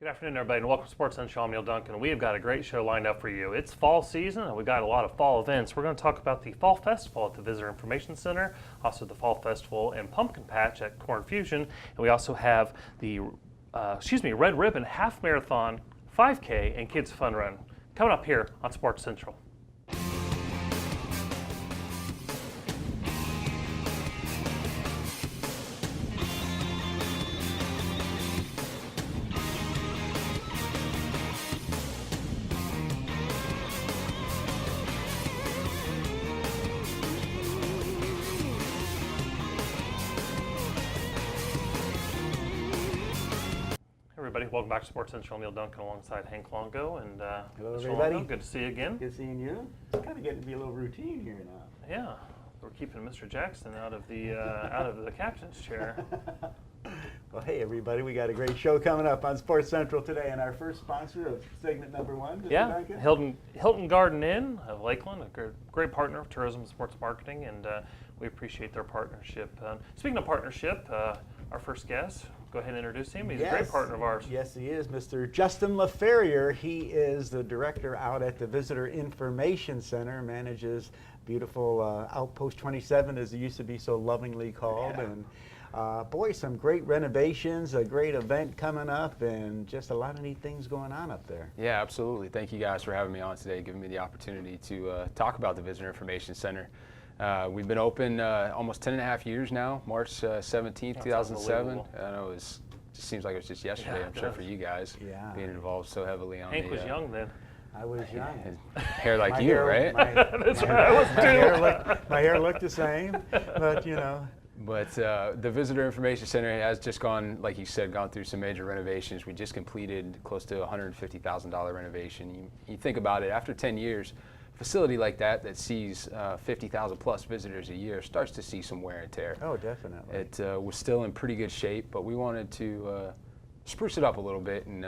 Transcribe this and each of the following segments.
Good afternoon, everybody, and welcome to Sports Central. I'm Neal Duncan. We have got a great show lined up for you. It's fall season, and we've got a lot of fall events. We're going to talk about the Fall Festival at the Visitor Information Center, also the Fall Festival and Pumpkin Patch at CornFusion, and we also have the Red Ribbon Half Marathon, 5K, and Kids Fun Run coming up here on Sports Central. Everybody, welcome back to Sports Central. Neal Duncan alongside Hank Longo. And hello, Mr. everybody. Longo, good to see you again. Good seeing you. It's kind of getting to be a little routine here now. Yeah, we're keeping Mr. Jackson out of the captain's chair. Well, hey, everybody, we got a great show coming up on Sports Central today, and our first sponsor of segment number one, Mr. Duncan. Hilton Garden Inn of Lakeland, a great partner of tourism and sports marketing, and we appreciate their partnership. Speaking of partnership, our first guest, go ahead and introduce him. He's a great partner of ours. Yes, he is, Mr. Justin Laferriere. He is the director out at the Visitor Information Center, manages beautiful Outpost 27, as it used to be so lovingly called. Yeah. And boy, some great renovations, a great event coming up, and just a lot of neat things going on up there. Yeah, absolutely. Thank you guys for having me on today, giving me the opportunity to talk about the Visitor Information Center. We've been open almost 10 and a half years now, March 17th, 2007. I know it just seems like it was just yesterday, Yeah, I'm sure, for you guys being involved so heavily on Hank was young then. I was young. Hair like you, right? That's right, I was too. My hair looked the same, but you know. But the Visitor Information Center has just gone, like you said, gone through some major renovations. We just completed close to $150,000 renovation. You think about it, after 10 years, a facility like that sees 50,000 plus visitors a year starts to see some wear and tear. Oh, definitely. It was still in pretty good shape, but we wanted to spruce it up a little bit and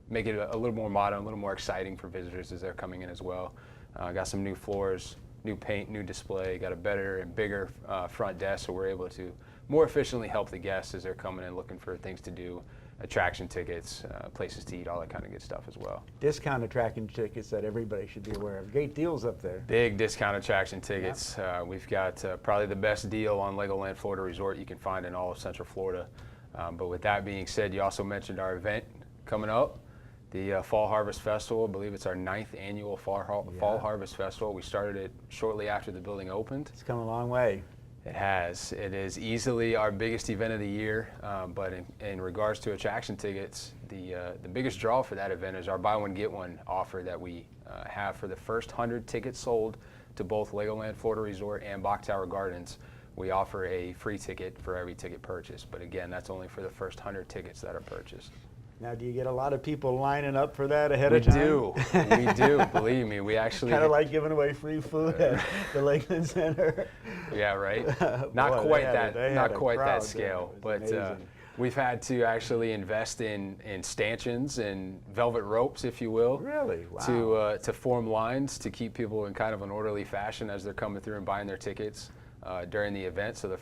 make it a little more modern, a little more exciting for visitors as they're coming in as well. Got some new floors, new paint, new display, got a better and bigger front desk, so we're able to more efficiently help the guests as they're coming in looking for things to do, attraction tickets, places to eat, all that kind of good stuff as well. Discount attraction tickets that everybody should be aware of. Great deals up there. Big discount attraction tickets. Yep. We've got probably the best deal on Legoland Florida Resort you can find in all of Central Florida. But with that being said, you also mentioned our event coming up, the Fall Harvest Festival. I believe it's our 9th annual Fall Harvest Festival. We started it shortly after the building opened. It's come a long way. It has. It is easily our biggest event of the year, but in regards to attraction tickets, the biggest draw for that event is our buy one, get one offer that we have for the first 100 tickets sold to both Legoland Florida Resort and Bach Tower Gardens. We offer a free ticket for every ticket purchased, but again, that's only for the first 100 tickets that are purchased. Now, do you get a lot of people lining up for that ahead of time? We do, believe me. We actually kind of like giving away free food at the Lakeland Center. Yeah, right. Not quite that scale, but we've had to actually invest in stanchions and velvet ropes, if you will. Really? Wow. To form lines to keep people in kind of an orderly fashion as they're coming through and buying their tickets during the event. So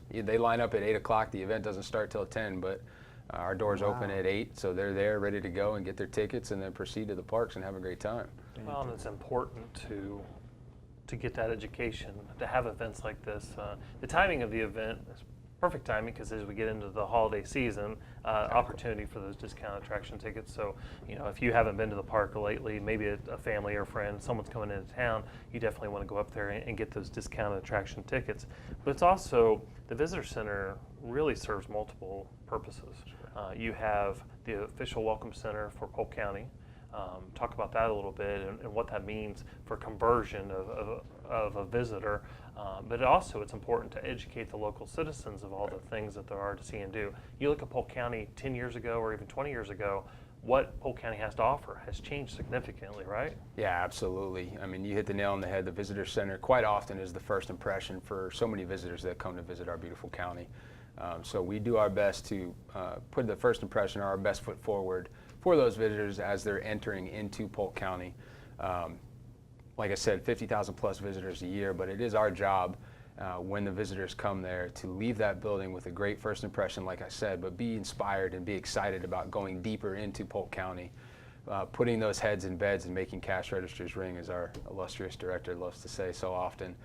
they line up at 8 o'clock. The event doesn't start till 10, but our doors open at 8, so they're there ready to go and get their tickets and then proceed to the parks and have a great time. Well, and it's important to get that education, to have events like this. The timing of the event is perfect timing because as we get into the holiday season, opportunity for those discount attraction tickets. So, you know, if you haven't been to the park lately, maybe a family or friend, someone's coming into town, you definitely want to go up there and get those discounted attraction tickets. But it's also, the Visitor Center really serves multiple purposes. You have the official welcome center for Polk County. Talk about that a little bit and what that means for conversion of a visitor. But also it's important to educate the local citizens of all the things that there are to see and do. You look at Polk County 10 years ago or even 20 years ago, what Polk County has to offer has changed significantly, right? Yeah, absolutely. I mean, you hit the nail on the head. The Visitor Center quite often is the first impression for so many visitors that come to visit our beautiful county. So we do our best to put the first impression or our best foot forward for those visitors as they're entering into Polk County. Like I said, 50,000 plus visitors a year, but it is our job when the visitors come there, to leave that building with a great first impression, like I said, but be inspired and be excited about going deeper into Polk County. Putting those heads in beds and making cash registers ring, as our illustrious director loves to say so often.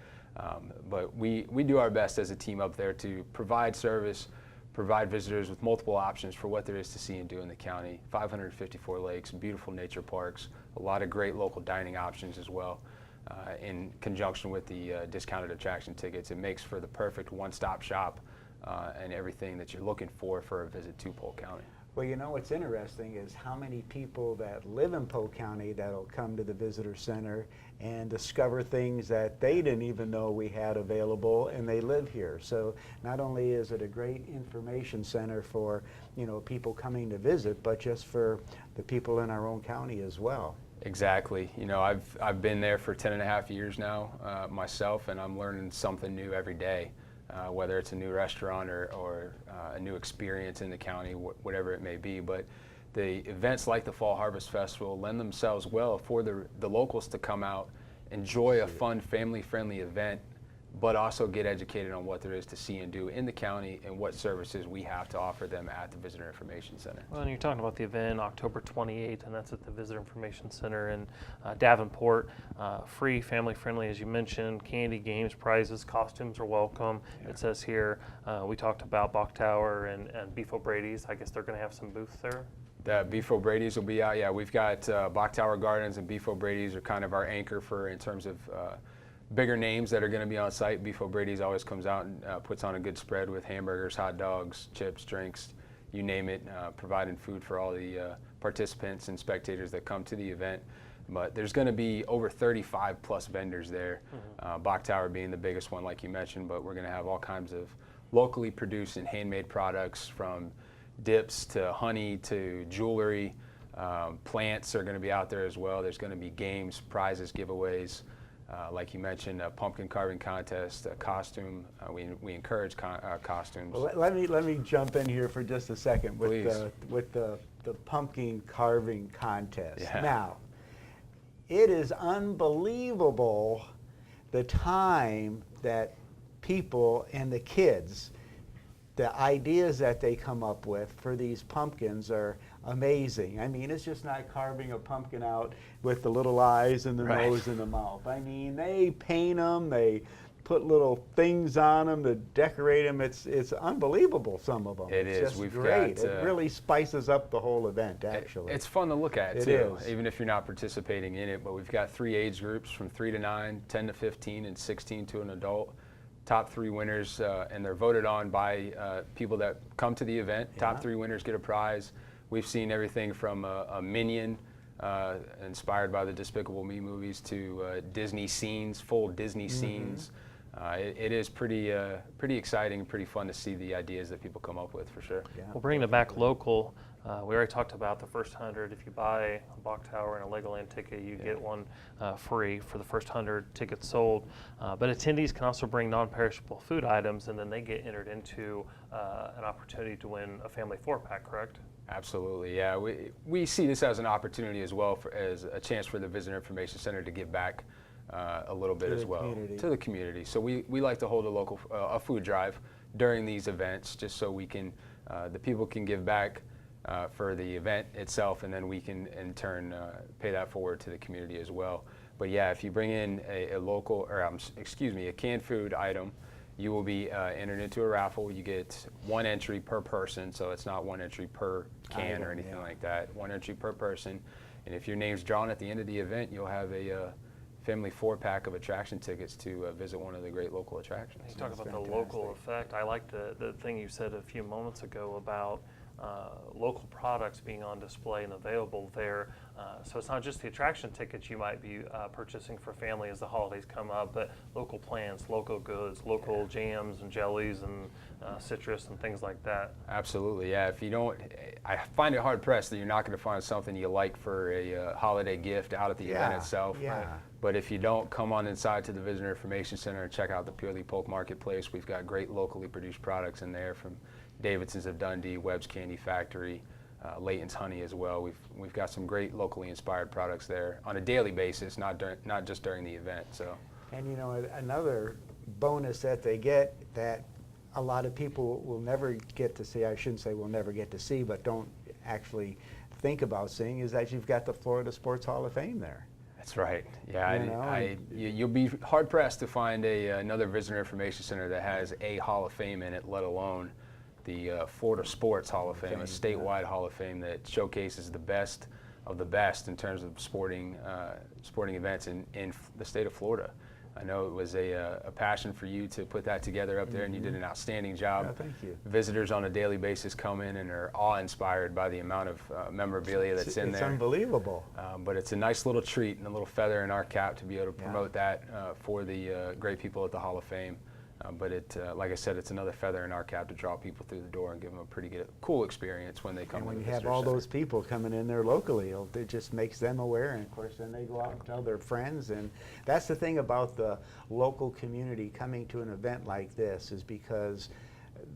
But we do our best as a team up there to provide service, provide visitors with multiple options for what there is to see and do in the county. 554 lakes, beautiful nature parks, a lot of great local dining options as well. In conjunction with the discounted attraction tickets, it makes for the perfect one-stop shop and everything that you're looking for a visit to Polk County. Well, you know what's interesting is how many people that live in Polk County that'll come to the visitor center and discover things that they didn't even know we had available, and they live here. So not only is it a great information center for, you know, people coming to visit, but just for the people in our own county as well. Exactly. You know, I've been there for 10.5 years now myself, and I'm learning something new every day. Whether it's a new restaurant or a new experience in the county, whatever it may be. But the events like the Fall Harvest Festival lend themselves well for the locals to come out, enjoy a fun, family-friendly event, but also get educated on what there is to see and do in the county and what services we have to offer them at the Visitor Information Center. Well, and you're talking about the event October 28th, and that's at the Visitor Information Center in Davenport. Free, family-friendly, as you mentioned, candy, games, prizes, costumes are welcome. Yeah. It says here, we talked about Bach Tower and Beef O'Brady's. I guess they're going to have some booths there? The Beef O'Brady's will be out. Yeah, we've got Bach Tower Gardens and Beef O'Brady's are kind of our anchor in terms of bigger names that are going to be on site. Beef O'Brady's always comes out and puts on a good spread with hamburgers, hot dogs, chips, drinks, you name it, providing food for all the participants and spectators that come to the event. But there's going to be over 35 plus vendors there, Bach Tower being the biggest one like you mentioned, but we're going to have all kinds of locally produced and handmade products, from dips to honey to jewelry. Plants are going to be out there as well. There's going to be games, prizes, giveaways. Like you mentioned, a pumpkin carving contest, a costume. We encourage costumes. Well, let me jump in here for just a second with the pumpkin carving contest. Yeah. Now, it is unbelievable the time that people and the kids, the ideas that they come up with for these pumpkins are amazing. I mean, it's just not carving a pumpkin out with the little eyes and the nose and the mouth. I mean, they paint them, they put little things on them to decorate them. It's unbelievable, some of them. It's just We've great. Got, it really spices up the whole event, actually. It's fun to look at, it too, is. even if you're not participating in it. But we've got 3 age groups, from 3 to 9, 10 to 15, and 16 to an adult. Top 3 winners, and they're voted on by people that come to the event. Yeah. Top 3 winners get a prize. We've seen everything from a Minion, inspired by the Despicable Me movies, to Disney scenes, full Disney scenes. It is pretty exciting, pretty fun to see the ideas that people come up with, for sure. Yeah. Well, bringing it back local, we already talked about the first 100. If you buy a Bach Tower and a Legoland ticket, you get one free for the first 100 tickets sold. But attendees can also bring non-perishable food items, and then they get entered into an opportunity to win a family 4-pack, correct? Absolutely, yeah. We see this as an opportunity as well, as a chance for the Visitor Information Center to give back a little bit as well to the community. So we like to hold a food drive during these events, just so we can, the people can give back for the event itself, and then we can in turn pay that forward to the community as well. But yeah, if you bring in a canned food item, you will be entered into a raffle. You get 1 entry per person, so it's not 1 entry per can or anything like that. 1 entry per person, and if your name's drawn at the end of the event, you'll have a family 4-pack of attraction tickets to visit one of the great local attractions. You talk about the local effect. I like the thing you said a few moments ago about local products being on display and available there. So it's not just the attraction tickets you might be purchasing for family as the holidays come up, but local plants, local goods, local jams and jellies and citrus and things like that. Absolutely, yeah. If you don't, I find it hard pressed that you're not going to find something you like for a holiday gift out at the event itself. Yeah. But if you don't, come on inside to the Visitor Information Center and check out the Purely Polk Marketplace. We've got great locally produced products in there, from Davidson's of Dundee, Webb's Candy Factory, Layton's Honey as well. We've got some great locally inspired products there on a daily basis, not just during the event. So. And you know, another bonus that they get that a lot of people will never get to see. I shouldn't say will never get to see, but don't actually think about seeing, is that you've got the Florida Sports Hall of Fame there. That's right. Yeah, You know, you'll be hard pressed to find another visitor information center that has a Hall of Fame in it, let alone the Florida Sports Hall of Fame, a statewide Hall of Fame that showcases the best of the best in terms of sporting events in the state of Florida. I know it was a passion for you to put that together up there, and you did an outstanding job. Yeah, thank you. Visitors on a daily basis come in and are awe-inspired by the amount of memorabilia that's in there. It's unbelievable. But it's a nice little treat and a little feather in our cap to be able to promote that for the great people at the Hall of Fame. But like I said, it's another feather in our cap to draw people through the door and give them a pretty cool experience when they come. And when to you the have visitor all center. those people coming in there locally, it just makes them aware, and of course then they go out and tell their friends. And that's the thing about the local community coming to an event like this, is because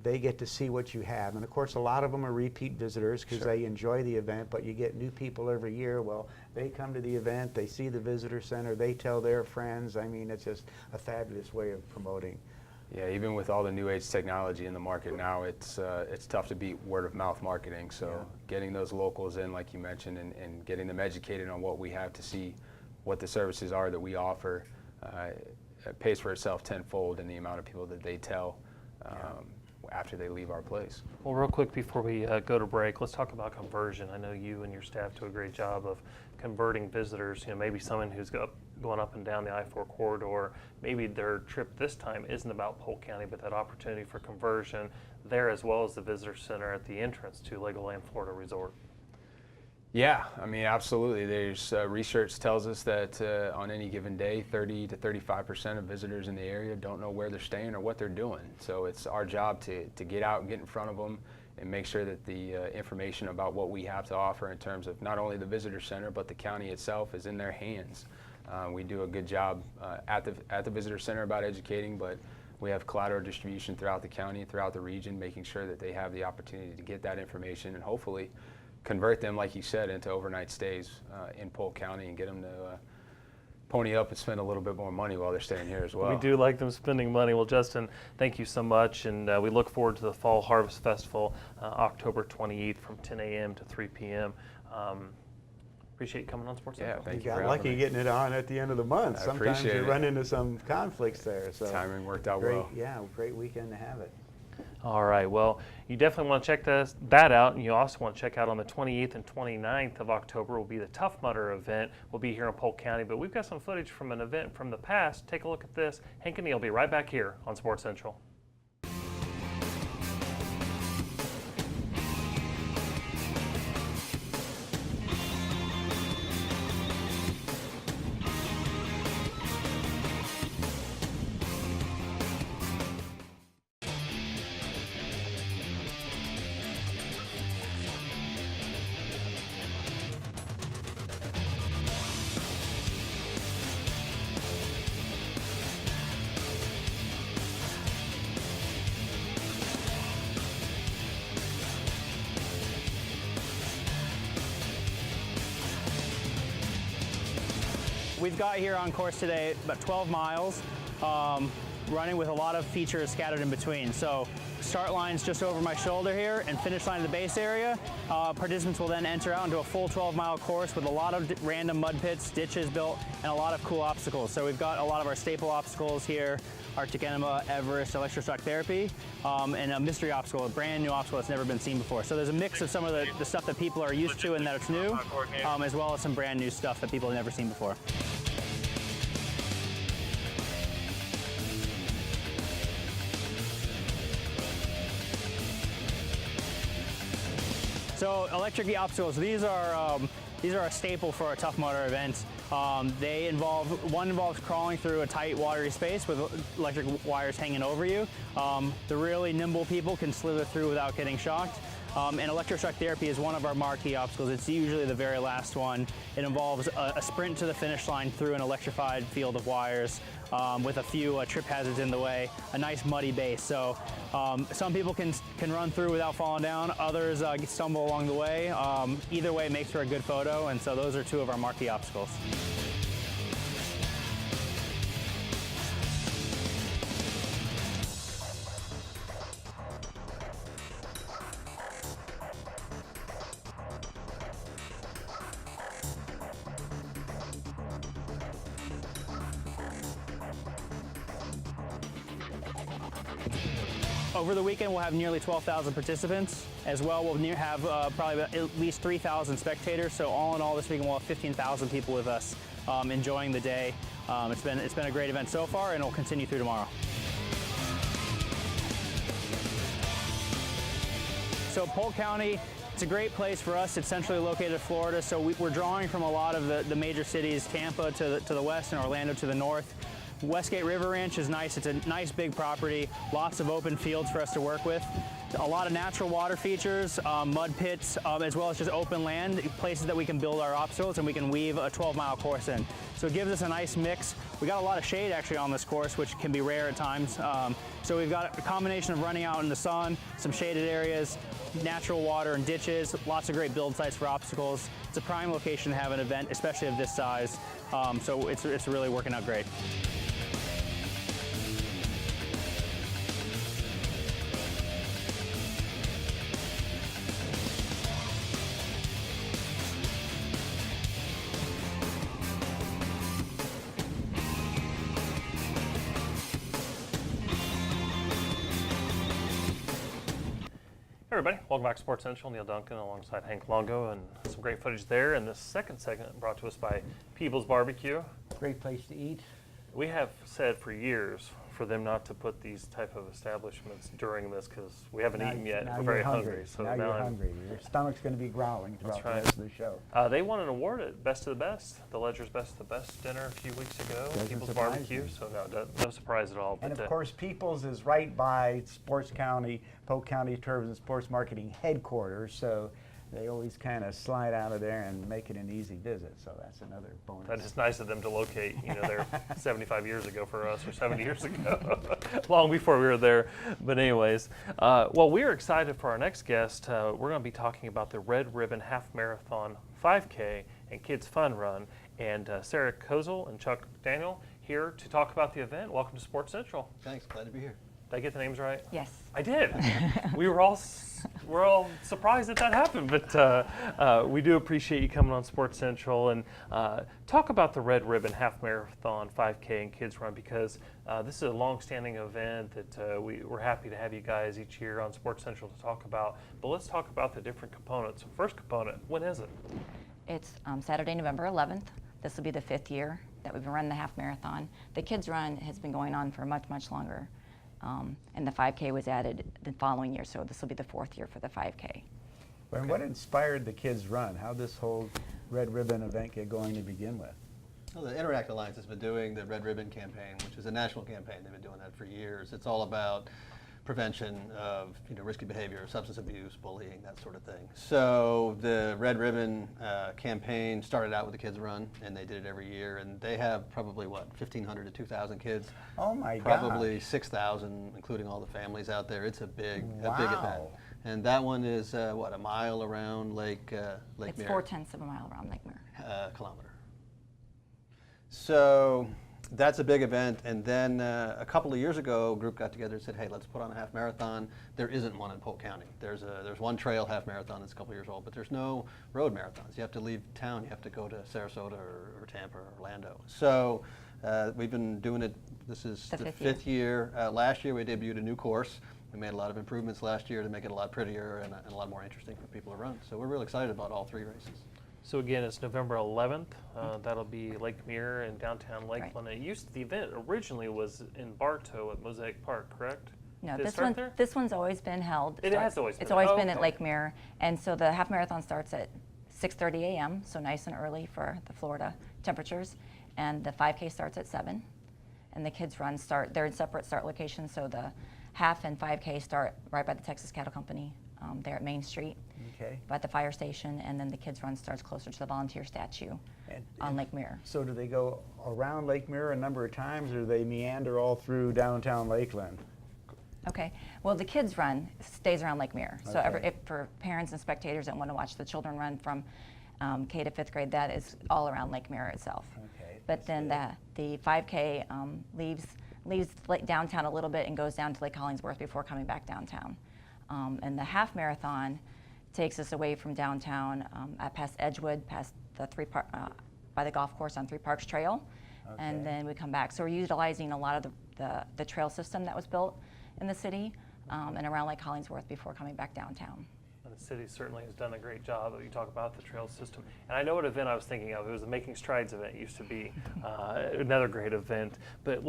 they get to see what you have. And of course a lot of them are repeat visitors because they enjoy the event, but you get new people every year. Well, they come to the event, they see the visitor center, they tell their friends. I mean, it's just a fabulous way of promoting. Yeah, even with all the new age technology in the market now, it's tough to beat word of mouth marketing. So getting those locals in, like you mentioned, and getting them educated on what we have to see, what the services are that we offer, it pays for itself tenfold in the amount of people that they tell after they leave our place. Well, real quick before we go to break, let's talk about conversion. I know you and your staff do a great job of converting visitors. You know, maybe someone who's going up and down the I-4 corridor, maybe their trip this time isn't about Polk County, but that opportunity for conversion there, as well as the visitor center at the entrance to Legoland Florida Resort. Yeah, I mean, absolutely. There's research tells us that on any given day, 30 to 35% of visitors in the area don't know where they're staying or what they're doing. So it's our job to get out and get in front of them and make sure that the information about what we have to offer in terms of not only the visitor center, but the county itself is in their hands. We do a good job at the visitor center about educating, but we have collateral distribution throughout the county and throughout the region, making sure that they have the opportunity to get that information and hopefully convert them, like you said, into overnight stays in Polk County and get them to pony up and spend a little bit more money while they're staying here as well. We do like them spending money. Well, Justin, thank you so much, and we look forward to the Fall Harvest Festival, October 28th from 10 a.m. to 3 p.m. Appreciate you coming on Sports Central. Thank You you for got lucky having me. getting it on at the end of the month. I Sometimes appreciate you it. run into some conflicts there. So Timing worked out great, well. yeah, great weekend to have it. All right, well, you definitely want to check that out, and you also want to check out on the 28th and 29th of October will be the Tough Mudder event. We'll be here in Polk County, but we've got some footage from an event from the past. Take a look at this. Hank and Neal will be right back here on Sports Central. We've got here on course today about 12 miles, running with a lot of features scattered in between. So start line's just over my shoulder here, and finish line at the base area. Participants will then enter out into a full 12-mile course with a lot of random mud pits, ditches built, and a lot of cool obstacles. So we've got a lot of our staple obstacles here, Arctic Enema, Everest, electroshock therapy, and a mystery obstacle, a brand new obstacle that's never been seen before. So there's a mix of some of the stuff that people are used to and that it's new, as well as some brand new stuff that people have never seen before. So electric obstacles, these are a staple for our Tough Mudder events. One involves crawling through a tight watery space with electric wires hanging over you. The really nimble people can slither through without getting shocked. And electroshock therapy is one of our marquee obstacles. It's usually the very last one. It involves a sprint to the finish line through an electrified field of wires with a few trip hazards in the way, a nice muddy base. So some people can run through without falling down, others stumble along the way. Either way makes for a good photo, and so those are two of our marquee obstacles. Over the weekend, we'll have nearly 12,000 participants. As well, we'll have probably at least 3,000 spectators. So all in all, this weekend we'll have 15,000 people with us enjoying the day. It's been a great event so far, and it'll continue through tomorrow. So Polk County, it's a great place for us. It's centrally located in Florida, so we're drawing from a lot of the major cities, Tampa to the west and Orlando to the north. Westgate River Ranch is nice. It's a nice big property, lots of open fields for us to work with. A lot of natural water features, mud pits, as well as just open land, places that we can build our obstacles and we can weave a 12-mile course in. So it gives us a nice mix. We got a lot of shade actually on this course, which can be rare at times. So we've got a combination of running out in the sun, some shaded areas, natural water and ditches, lots of great build sites for obstacles. It's a prime location to have an event, especially of this size. So it's really working out great. Hey everybody, welcome back to Sports Central. Neal Duncan alongside Hank Longo, and some great footage there. And this second segment brought to us by Peebles Barbecue. Great place to eat. We have said for years for them not to put these type of establishments during this because we haven't eaten yet. Now We're you're very hungry. So now you're hungry. Your stomach's going to be growling throughout the rest of the show. They won an award at Best of the Best, the Ledger's Best of the Best dinner a few weeks ago. Doesn't Peebles surprise Barbecue, me. so no surprise at all. And But, of course, Peoples is right by Sports County, Polk County Tourism and Sports Marketing headquarters, so they always kind of slide out of there and make it an easy visit. So that's another bonus. that is nice of them to locate, there 75 years ago for us, or 70 years ago, long before we were there. But anyways, well, we're excited for our next guest. We're going to be talking about the Red Ribbon Half Marathon 5K and Kids Fun Run. And Sarah Kozul and Chuck McDanal here to talk about the event. Welcome to Sports Central. Thanks, glad to be here. Did I get the names right? Yes. I did. we're all surprised that happened, but we do appreciate you coming on Sports Central and talk about the Red Ribbon Half Marathon 5K and Kids Run, because this is a long-standing event that we're happy to have you guys each year on Sports Central to talk about. But let's talk about the different components. First component, when is it? It's Saturday, November 11th. This will be the 5th year that we've been running the half marathon. The Kids Run has been going on for much, much longer. And the 5K was added the following year, so this will be the 4th year for the 5K. And what inspired the Kids Run? How did this whole Red Ribbon event get going to begin with? Well, the Interact Alliance has been doing the Red Ribbon campaign, which is a national campaign. They've been doing that for years. It's all about prevention of risky behavior, substance abuse, bullying, that sort of thing. So the Red Ribbon campaign started out with the Kids Run, and they did it every year. And they have probably, 1,500 to 2,000 kids. Oh my God. Probably 6,000, including all the families out there. It's a big event. And that one is, a mile around Lake Mirror? It's 4/10 of a mile around Lake Mirror. Kilometer. So that's a big event. And then a couple of years ago, a group got together and said, hey, let's put on a half marathon. There isn't one in Polk County. There's one trail half marathon that's a couple of years old, but there's no road marathons. You have to leave town. You have to go to Sarasota or Tampa or Orlando. So we've been doing it. This is the fifth year. Last year, we debuted a new course. We made a lot of improvements last year to make it a lot prettier and a lot more interesting for people to run. So we're really excited about all 3 races. So again, it's November 11th. That'll be Lake Mirror in downtown Lakeland. Right. The event originally was in Bartow at Mosaic Park, correct? No, Did it this start one. there? This one's always been held. It has always been. It's always Oh, been at okay. Lake Mirror, and so the half marathon starts at 6:30 a.m. So nice and early for the Florida temperatures, and the 5K starts at 7, and the Kids Run start. They're in separate start locations, so the half and 5K start right by the Texas Cattle Company. There at Main Street, by the fire station, and then the Kids Run starts closer to the volunteer statue on Lake Mirror. So do they go around Lake Mirror a number of times, or do they meander all through downtown Lakeland? Okay. Well, the Kids Run stays around Lake Mirror. So Okay. if for parents and spectators that want to watch the children run from K to 5th grade, that is all around Lake Mirror itself. Okay, But then the 5K leaves downtown a little bit and goes down to Lake Hollingsworth before coming back downtown. And the half marathon takes us away from downtown past Edgewood, past the by the golf course on 3 Parks Trail, and then we come back. So we're utilizing a lot of the trail system that was built in the city and around Lake Hollingsworth before coming back downtown. The city certainly has done a great job. You talk about the trail system. And I know what event I was thinking of. It was the Making Strides event. It used to be another great event. But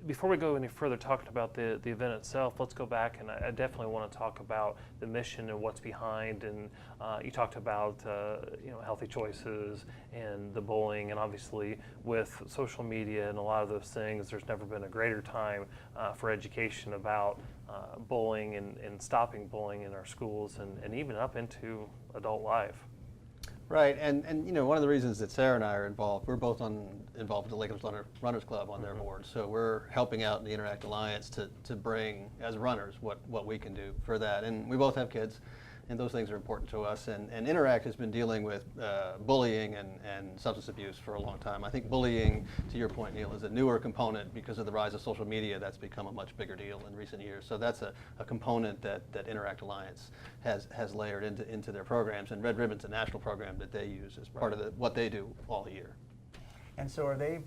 before we go any further talking about the event itself, let's go back, and I definitely want to talk about the mission and what's behind. And you talked about healthy choices and the bullying, and obviously with social media and a lot of those things, there's never been a greater time for education about bullying and stopping bullying in our schools and even up into adult life. Right, and one of the reasons that Sarah and I are involved, we're both involved with the Lakeland Runners Club on their board, so we're helping out in the Interact Alliance to bring, as runners, what we can do for that. And we both have kids, and those things are important to us. And Interact has been dealing with bullying and substance abuse for a long time. I think bullying, to your point, Neal, is a newer component because of the rise of social media. That's become a much bigger deal in recent years. So that's a component that Interact Alliance has layered into their programs. And Red Ribbon's a national program that they use as part of what they do all year. And so are they,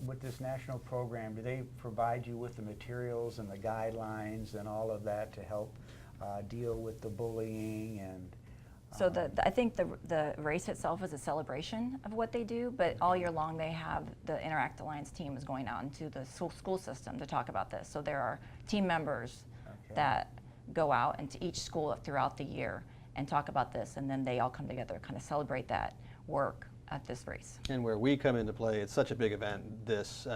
with this national program, do they provide you with the materials and the guidelines and all of that to help deal with the bullying and? So I think the race itself is a celebration of what they do, but all year long they have the Interact Alliance team is going out into the school system to talk about this. So there are team members that go out into each school throughout the year and talk about this, and then they all come together, kind of celebrate that work at this race. And where we come into play, it's such a big event, this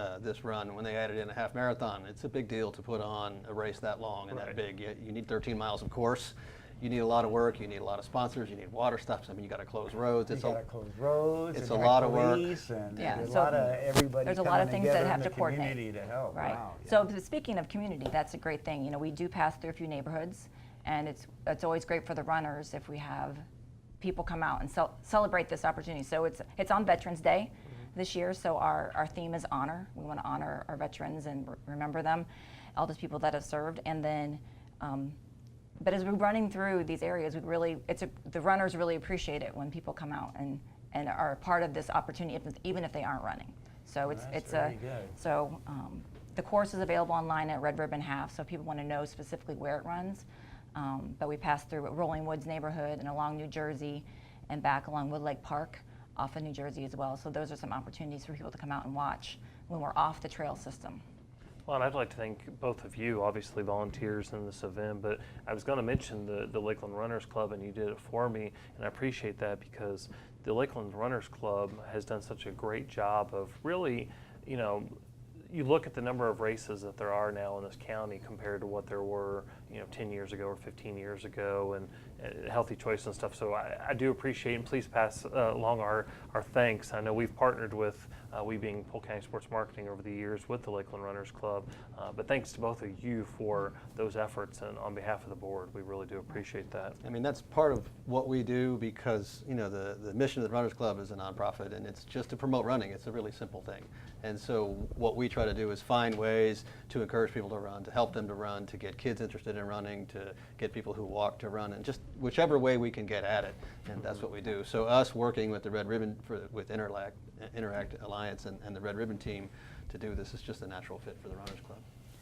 run. When they added in a half marathon, it's a big deal to put on a race that long and that big. You need 13 miles of course. You need a lot of work. You need a lot of sponsors. You need water stops. I mean, you got to close roads. It's a lot of work. And yeah, there's so a lot of everybody. There's a lot of things that have to coordinate coordinate to help. Right. Wow, yeah. So speaking of community, that's a great thing. You know, we do pass through a few neighborhoods, and it's always great for the runners if we have people come out and celebrate this opportunity. So it's on Veterans Day this year, so our theme is honor. We want to honor our veterans and remember them, all those people that have served. And then, but as we're running through these areas, the runners really appreciate it when people come out and are part of this opportunity, even if they aren't running. So the course is available online at Red Ribbon Half, so people want to know specifically where it runs. But we pass through Rolling Woods neighborhood and along New Jersey and back along Wood Lake Park off of New Jersey as well. So those are some opportunities for people to come out and watch when we're off the trail system. Well, and I'd like to thank both of you, obviously volunteers in this event, but I was going to mention the Lakeland Runners Club, and you did it for me, and I appreciate that because the Lakeland Runners Club has done such a great job of really, you look at the number of races that there are now in this county compared to what there were, 10 years ago or 15 years ago, and healthy choice and stuff. So I do appreciate, and please pass along our thanks. I know we've partnered with, we being Polk County Sports Marketing over the years with the Lakeland Runners Club, but thanks to both of you for those efforts, and on behalf of the board, we really do appreciate that. I mean, that's part of what we do because, the mission of the Runners Club is a nonprofit, and it's just to promote running. It's a really simple thing. And so what we try to do is find ways to encourage people to run, to help them to run, to get kids interested in running, to get people who walk to run, and just whichever way we can get at it, and that's what we do. So us working with the Red Ribbon, with Interact Alliance and the Red Ribbon team to do this is just a natural fit for the Runners Club.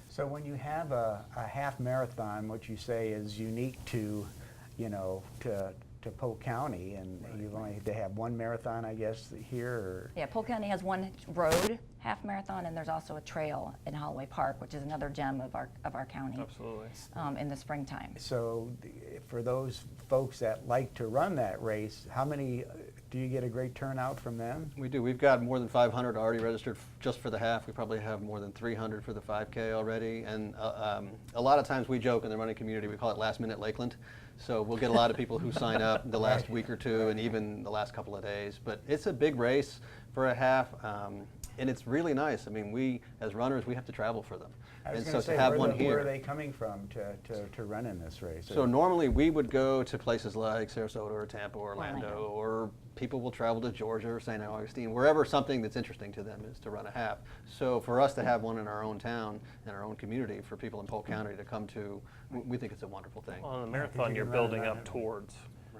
So when you have a half marathon, what you say is unique to Polk County, and they have one marathon, I guess, here? Or? Yeah, Polk County has one road half marathon, and there's also a trail in Holloway Park, which is another gem of our county. Absolutely. In the springtime. So for those folks that like to run that race, how many, do you get a great turnout from them? We do. We've got more than 500 already registered just for the half. We probably have more than 300 for the 5K already. And a lot of times we joke in the running community, we call it last minute Lakeland. So we'll get a lot of people who sign up the last week or two and even the last couple of days. But it's a big race for a half, and it's really nice. I mean, we, as runners, we have to travel for them. I was And going so to say, to have one here. where are they coming from to run in this race? So normally we would go to places like Sarasota or Tampa or Orlando, or people will travel to Georgia or St. Augustine, wherever something that's interesting to them is to run a half. So for us to have one in our own town, in our own community, for people in Polk County to come to, we think it's a wonderful thing. Well, in the marathon, you're building up towards.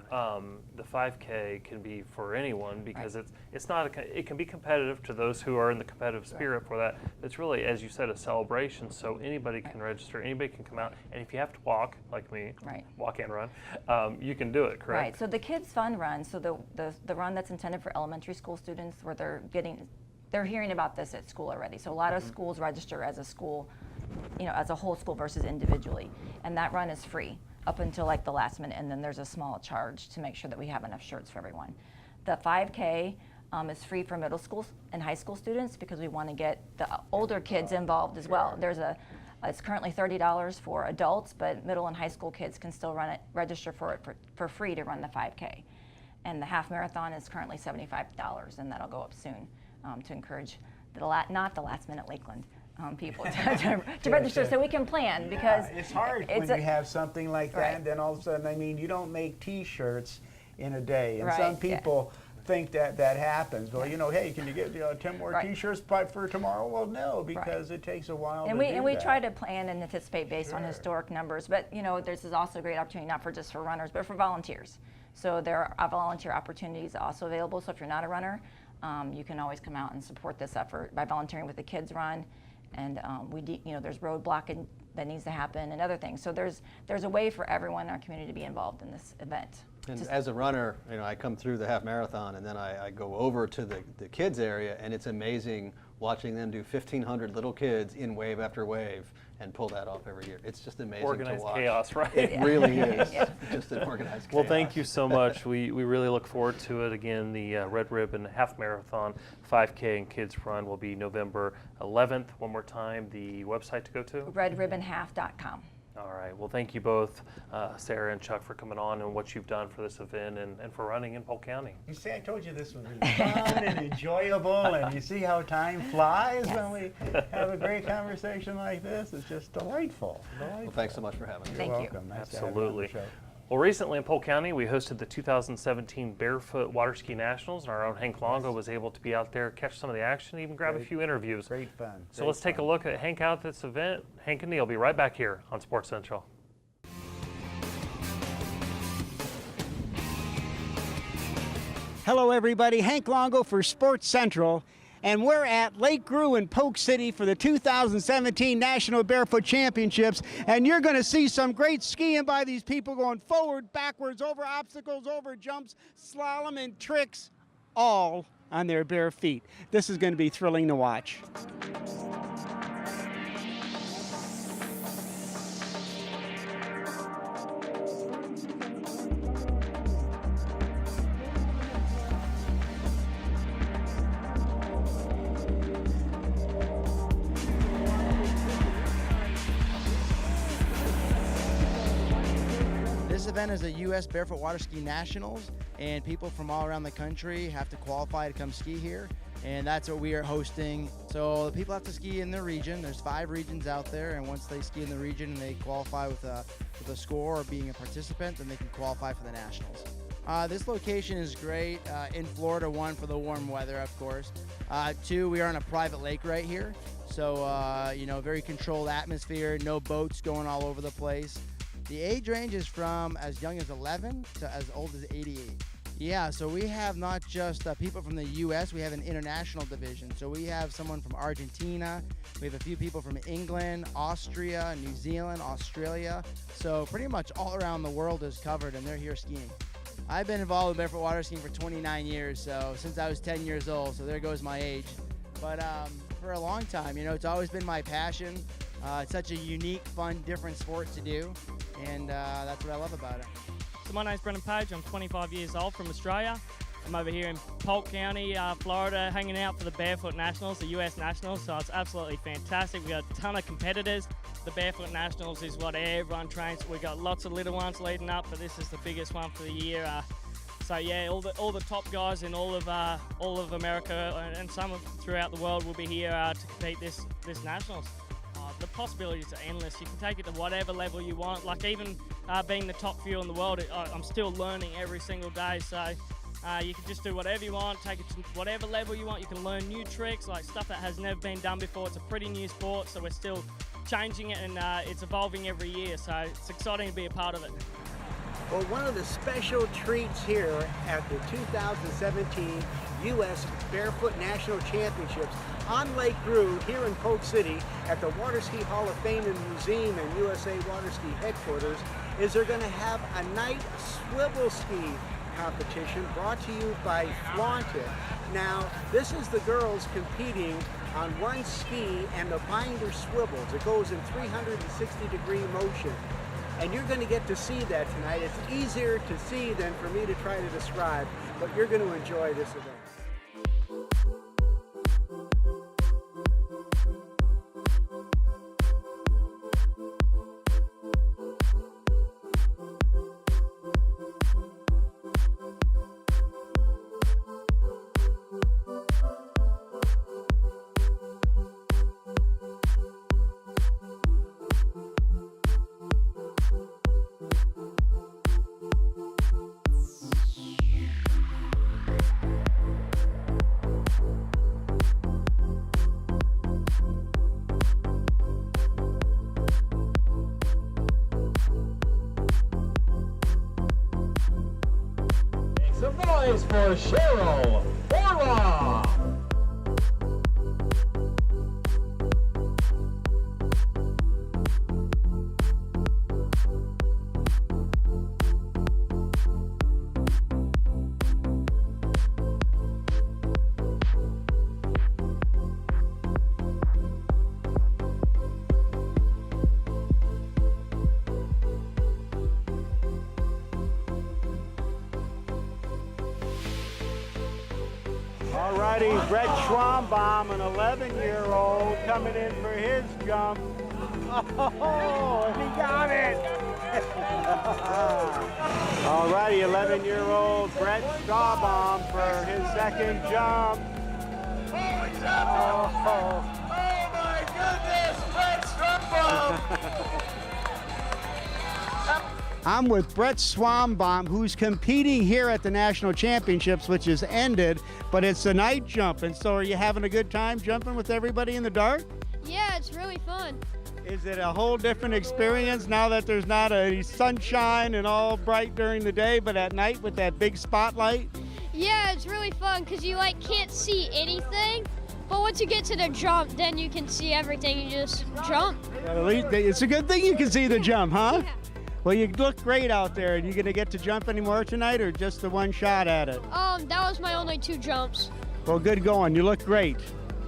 the 5K can be for anyone because it's not it can be competitive to those who are in the competitive spirit for that. It's really, as you said, a celebration. So anybody can register, anybody can come out, and if you have to walk like me, walk and run, you can do it. Correct? Right. So the Kids Fun Run, so the run that's intended for elementary school students, where they're hearing about this at school already. So a lot of schools register as a school, as a whole school versus individually, and that run is free up until like the last minute, and then there's a small charge to make sure that we have enough shirts for everyone. The 5K is free for middle school and high school students because we want to get the older kids involved as well. It's currently $30 for adults, but middle and high school kids can still register for it for free to run the 5K. And the half marathon is currently $75, and that'll go up soon to encourage not the last minute Lakeland people to register so we can plan, because it's hard when you have something like that, and then all of a sudden, you don't make T-shirts in a day, and some people think that happens. Well, hey, can you get 10 more T-shirts for tomorrow? Well, no, because it takes a while to do that. And we try to plan and anticipate based on historic numbers, but this is also a great opportunity not just for runners, but for volunteers. So there are volunteer opportunities also available. So if you're not a runner, you can always come out and support this effort by volunteering with the Kids Run. And there's road blocking that needs to happen and other things. So there's a way for everyone in our community to be involved in this event. And as a runner, I come through the half marathon, and then I go over to the kids area, and it's amazing watching them do 1,500 little kids in wave after wave and pull that off every year. It's just amazing organized to watch. Chaos, right? It really is. Just an organized chaos. Well, thank you so much. We really look forward to it. Again, the Red Ribbon Half Marathon 5K and Kids Run will be November 11th. One more time, the website to go to? redribbonhalf.com. All right. Well, thank you both, Sarah and Chuck, for coming on and what you've done for this event and for running in Polk County. You see, I told you this was really fun and enjoyable, and you see how time flies when we have a great conversation like this. It's just delightful. Well, thanks so much for having me. Thank you. You're welcome. Nice to have you on the Absolutely. show. Well, recently in Polk County, we hosted the 2017 Barefoot Water Ski Nationals, and our own Hank Longo was able to be out there, catch some of the action, even grab a few interviews. Great fun. So let's take a look at Hank out at this event. Hank and Neal will be right back here on Sports Central. Hello everybody, Hank Longo for Sports Central, and we're at Lake Grew in Polk City for the 2017 National Barefoot Championships, and you're going to see some great skiing by these people going forward, backwards, over obstacles, over jumps, slalom and tricks, all on their bare feet. This is going to be thrilling to watch. This event is a U.S. Barefoot Water Ski Nationals, and people from all around the country have to qualify to come ski here, and that's what we are hosting. So the people have to ski in their region. There's 5 regions out there, and once they ski in the region and they qualify with a score or being a participant, then they can qualify for the Nationals. This location is great in Florida, 1, for the warm weather, of course. 2, we are on a private lake right here, so very controlled atmosphere, no boats going all over the place. The age range is from as young as 11 to as old as 88. Yeah, so we have not just people from the U.S., we have an international division. So we have someone from Argentina, we have a few people from England, Austria, New Zealand, Australia. So pretty much all around the world is covered, and they're here skiing. I've been involved with barefoot water skiing for 29 years, so since I was 10 years old, so there goes my age. But for a long time, it's always been my passion. It's such a unique, fun, different sport to do, and that's what I love about it. So my name's Brendan Page. I'm 25 years old from Australia. I'm over here in Polk County, Florida, hanging out for the Barefoot Nationals, the US Nationals, so it's absolutely fantastic. We've got a ton of competitors. The Barefoot Nationals is what everyone trains. We've got lots of little ones leading up, but this is the biggest one for the year. So yeah, all the top guys in all of America and some throughout the world will be here to compete this Nationals. The possibilities are endless. You can take it to whatever level you want. Like even being the top few in the world, I'm still learning every single day. So you can just do whatever you want, take it to whatever level you want. You can learn new tricks, like stuff that has never been done before. It's a pretty new sport, so we're still changing it, and it's evolving every year. So it's exciting to be a part of it. Well, one of the special treats here at the 2017 U.S. Barefoot National Championships on Lake Grew here in Polk City at the Water Ski Hall of Fame and Museum and USA Water Ski headquarters is they're going to have a night swivel ski competition brought to you by Flaunt It. Now, this is the girls competing on one ski and the binder swivels. It goes in 360-degree motion. And you're going to get to see that tonight. It's easier to see than for me to try to describe, but you're going to enjoy this event. Some noise for Cheryl Orla. Alrighty, Brett Schwambaum, an 11-year-old, coming in for his jump. Oh, and he got it! Alrighty, 11-year-old Brett Schwambaum for his second jump. Oh my goodness, Brett Schwambaum! I'm with Brett Schwambaum, who's competing here at the National Championships, which has ended, but it's a night jump. And so are you having a good time jumping with everybody in the dark? Yeah, it's really fun. Is it a whole different experience now that there's not any sunshine and all bright during the day, but at night with that big spotlight? Yeah, it's really fun because you can't see anything, but once you get to the jump, then you can see everything. You just jump. Well, at least it's a good thing you can see the jump, huh? Yeah. Well, you look great out there. Are you going to get to jump any more tonight or just the one shot at it? That was my only 2 jumps. Well, good going. You look great.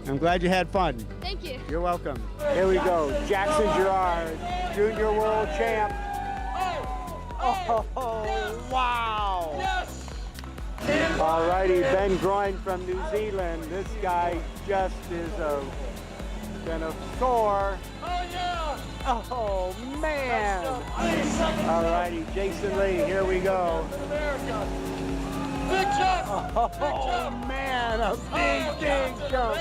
I'm glad you had fun. Thank you. You're welcome. Here we go. Jackson Girard, junior world champ. Oh, wow. Yes. All righty, Ben Groin from New Zealand. This guy just is gonna soar. Oh, yeah. Oh, man. All righty, Jason Lee, here we go. Big jump. Oh, man, a big jump.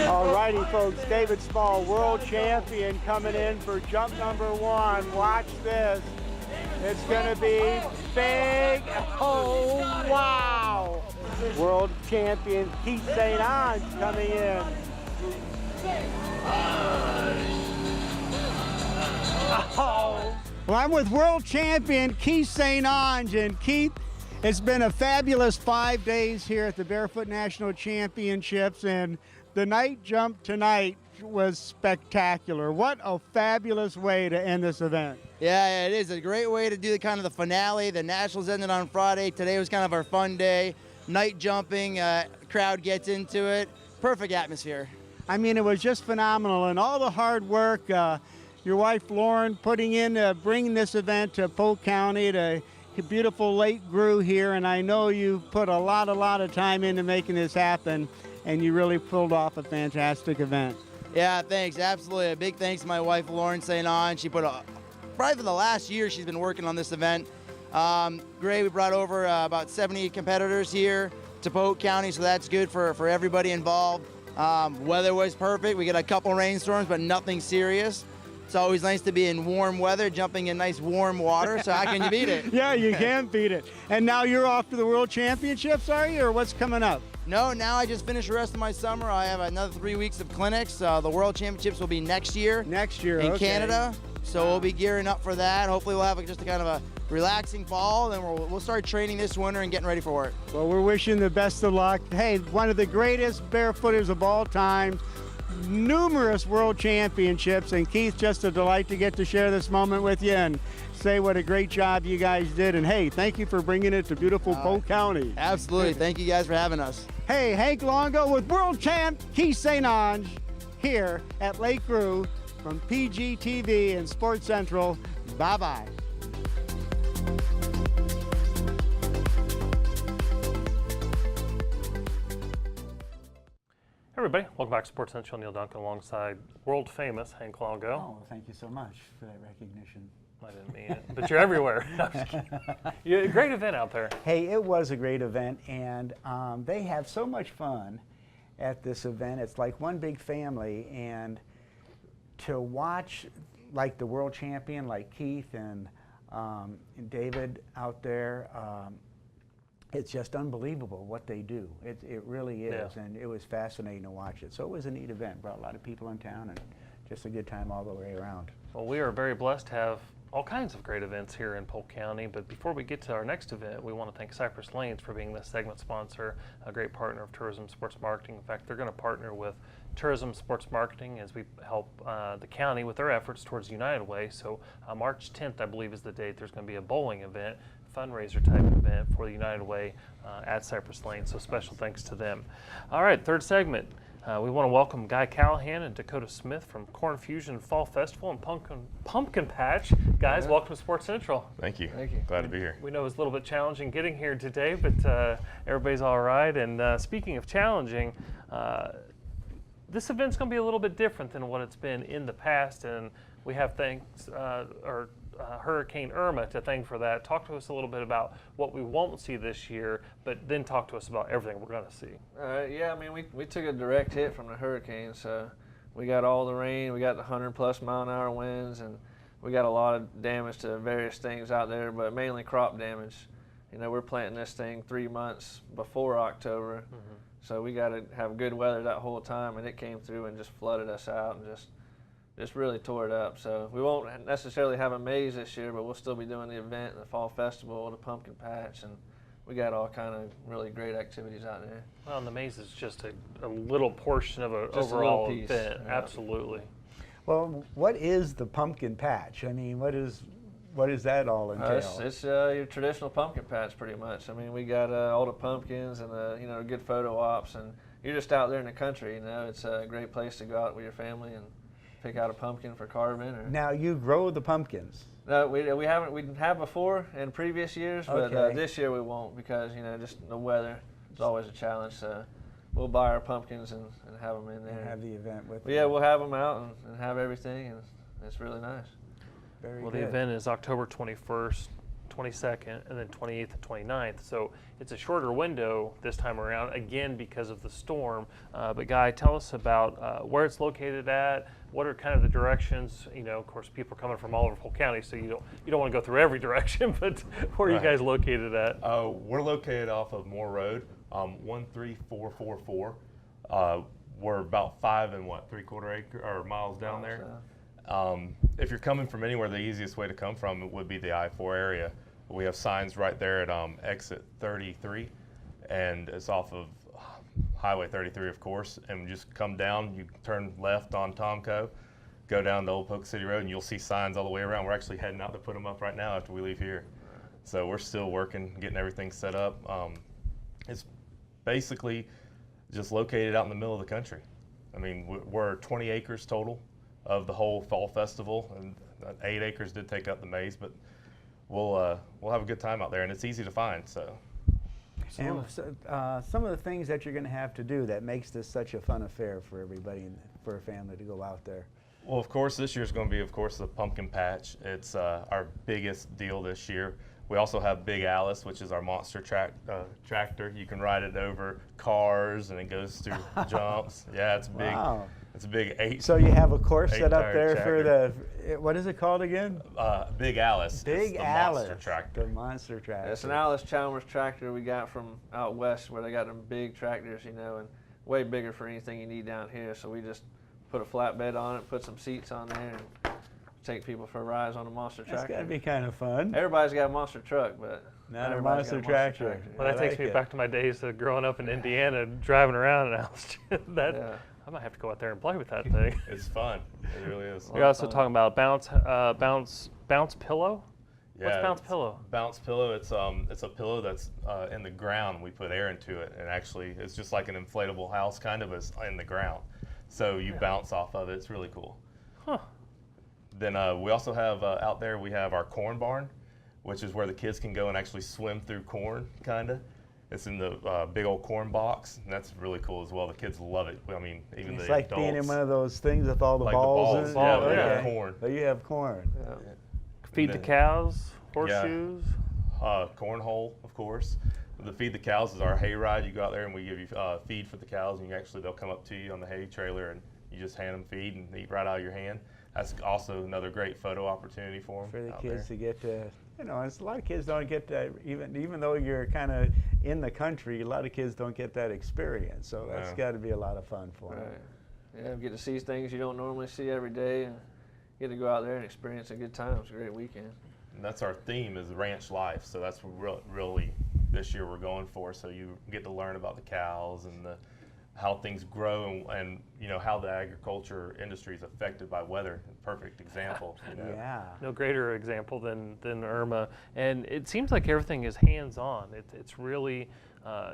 All righty, folks, David Small, world champion, coming in for jump number 1. Watch this. It's going to be big. Oh, wow. World champion Keith St. Ange coming in. Oh. Well, I'm with world champion Keith St. Ange, and Keith, it's been a fabulous 5 days here at the Barefoot National Championships, and the night jump tonight was spectacular. What a fabulous way to end this event. Yeah, it is a great way to do the kind of the finale. The Nationals ended on Friday. Today was kind of our fun day. Night jumping, crowd gets into it. Perfect atmosphere. I mean, it was just phenomenal, and all the hard work, your wife Lauren putting in, bringing this event to Polk County, to beautiful Lake Grew here, and I know you put a lot of time into making this happen, and you really pulled off a fantastic event. Yeah, thanks. Absolutely. A big thanks to my wife, Lauren St. Ange. She probably for the last year she's been working on this event. Great. We brought over about 70 competitors here to Polk County, so that's good for everybody involved. Weather was perfect. We got a couple rainstorms, but nothing serious. It's always nice to be in warm weather, jumping in nice warm water, so how can you beat it? Yeah, you can't beat it. And now you're off to the World Championships, are you, or what's coming up? No, now I just finished the rest of my summer. I have another 3 weeks of clinics. The World Championships will be next year. Next year, in okay. Canada. So we'll be gearing up for that. Hopefully we'll have just a kind of a relaxing fall, and we'll start training this winter and getting ready for work. Well, we're wishing the best of luck. Hey, one of the greatest barefooters of all time, numerous world championships, and Keith, just a delight to get to share this moment with you and say what a great job you guys did. And hey, thank you for bringing it to beautiful Polk County. Absolutely. Thank you guys for having us. Hey, Hank Longo with world champ Keith St. Ange here at Lake Rue from PGTV and Sports Central. Bye-bye. Hey everybody, welcome back to Sports Central. Neal Duncan alongside world famous Hank Longo. Oh, thank you so much for that recognition. I didn't mean it, but you're everywhere. No, I'm just kidding. Great event out there. Hey, it was a great event, and they have so much fun at this event. It's like one big family, and to watch like the world champion like Keith and David out there, it's just unbelievable what they do. It really is, Yeah. and it was fascinating to watch it. So it was a neat event, brought a lot of people in town, and just a good time all the way around. Well, we are very blessed to have all kinds of great events here in Polk County, but before we get to our next event, we want to thank Cypress Lanes for being this segment sponsor, a great partner of Tourism Sports Marketing. In fact, they're going to partner with Tourism Sports Marketing as we help the county with their efforts towards United Way. So March 10th, I believe, is the date. There's going to be a bowling event, fundraiser type event for the United Way at Cypress Lane. So special thanks to them. All right, third segment. We want to welcome Guy Callahan and Dakota Smith from CornFusion Fall Festival and Pumpkin Patch. Guys, welcome to Sports Central. Thank you. Thank you. Glad to be here. We know it was a little bit challenging getting here today, but everybody's all right. And speaking of challenging, this event's going to be a little bit different than what it's been in the past, and we have Hurricane Irma to thank for that. Talk to us a little bit about what we won't see this year, but then talk to us about everything we're going to see. Yeah, I mean, we took a direct hit from the hurricane, so we got all the rain, we got the 100+ mile-an-hour winds, and we got a lot of damage to various things out there, but mainly crop damage. You know, we're planting this thing 3 months before October, so we got to have good weather that whole time, and it came through and just flooded us out and just really tore it up. So we won't necessarily have a maze this year, but we'll still be doing the event, the fall festival, the pumpkin patch, and we got all kind of really great activities out there. Well, and the maze is just a little portion of an Just a overall little piece, event. yeah. Absolutely. Well, what is the pumpkin patch? I mean, what does that all entail? It's your traditional pumpkin patch, pretty much. I mean, we got all the pumpkins and good photo ops, and you're just out there in the country. You know, it's a great place to go out with your family and pick out a pumpkin for carving. Or Now you grow the pumpkins. no, we haven't. We have before in previous years, but Okay. this year we won't because just the weather is always a challenge. So we'll buy our pumpkins and have them in there. And have the event with But yeah, we'll have them out and have everything, and it's really nice. Very Well, good. the event is October 21st, 22nd, and then 28th and 29th. So it's a shorter window this time around, again, because of the storm. But Guy, tell us about where it's located at. What are kind of the directions? You know, of course, people are coming from all over Polk County, so you don't want to go through every direction. But where are you guys located at? We're located off of Moore Road, 13444. We're about 5 3/4 miles down there. If you're coming from anywhere, the easiest way to come from would be the I-4 area. We have signs right there at exit 33, and it's off of Highway 33, of course, and just come down, you turn left on Tomco, go down the Old Polk City Road, and you'll see signs all the way around. We're actually heading out to put them up right now after we leave here. So we're still working, getting everything set up. It's basically just located out in the middle of the country. I mean, we're 20 acres total of the whole fall festival, and 8 acres did take up the maze, but we'll have a good time out there, and it's easy to find. So. And some of the things that you're going to have to do that makes this such a fun affair for everybody and for a family to go out there. Well, of course, this year's going to be, of course, the pumpkin patch. It's our biggest deal this year. We also have Big Alice, which is our monster tractor. You can ride it over cars, and it goes through jumps. Yeah, it's big. Wow. It's a big 8. So you have a course set up eight-tire there for the, what is it called again? Big Alice. Big It's the Alice. monster tractor. The monster tractor. It's an Alice Chalmers tractor we got from out west, where they got them big tractors, and way bigger for anything you need down here. So we just put a flatbed on it, put some seats on there, and take people for rides on a monster tractor. That's got to be kind of fun. Everybody's got a monster truck, but Not a everybody's got monster tractor. Well, that takes me back to my days of growing up in Indiana, driving around, and I might have to go out there and play with that thing. It's fun. It really is. You're also talking about bounce pillow. Yeah, What's bounce pillow? Bounce pillow. It's a pillow that's in the ground. We put air into it, and actually, it's just like an inflatable house, kind of, is in the ground. So you bounce off of it. It's really cool. Huh. Then we also have out there, we have our corn barn, which is where the kids can go and actually swim through corn, kind of. It's in the big old corn box, and that's really cool as well. The kids love it. I mean, even It's the like adults. being in one of those things with all the Like balls the in it. balls, yeah, Oh, we have okay. corn. Oh, you have corn. yeah. Feed the cows, horseshoes. Cornhole, of course. The Feed the Cows is our hay ride. You go out there and we give you feed for the cows, and they'll come up to you on the hay trailer, and you just hand them feed and eat right out of your hand. That's also another great photo opportunity for them. For the out kids there. to get to, it's a lot of kids don't get that, even though you're kind of in the country, a lot of kids don't get that experience. So that's got to be a lot of fun for them. Right. Yeah, get to see things you don't normally see every day, and get to go out there and experience a good time. It's a great weekend. And that's our theme, is ranch life. So that's what really this year we're going for. So you get to learn about the cows and how things grow, and how the agriculture industry is affected by weather. Perfect example. Yeah. No greater example than Irma. And it seems like everything is hands-on. It's really,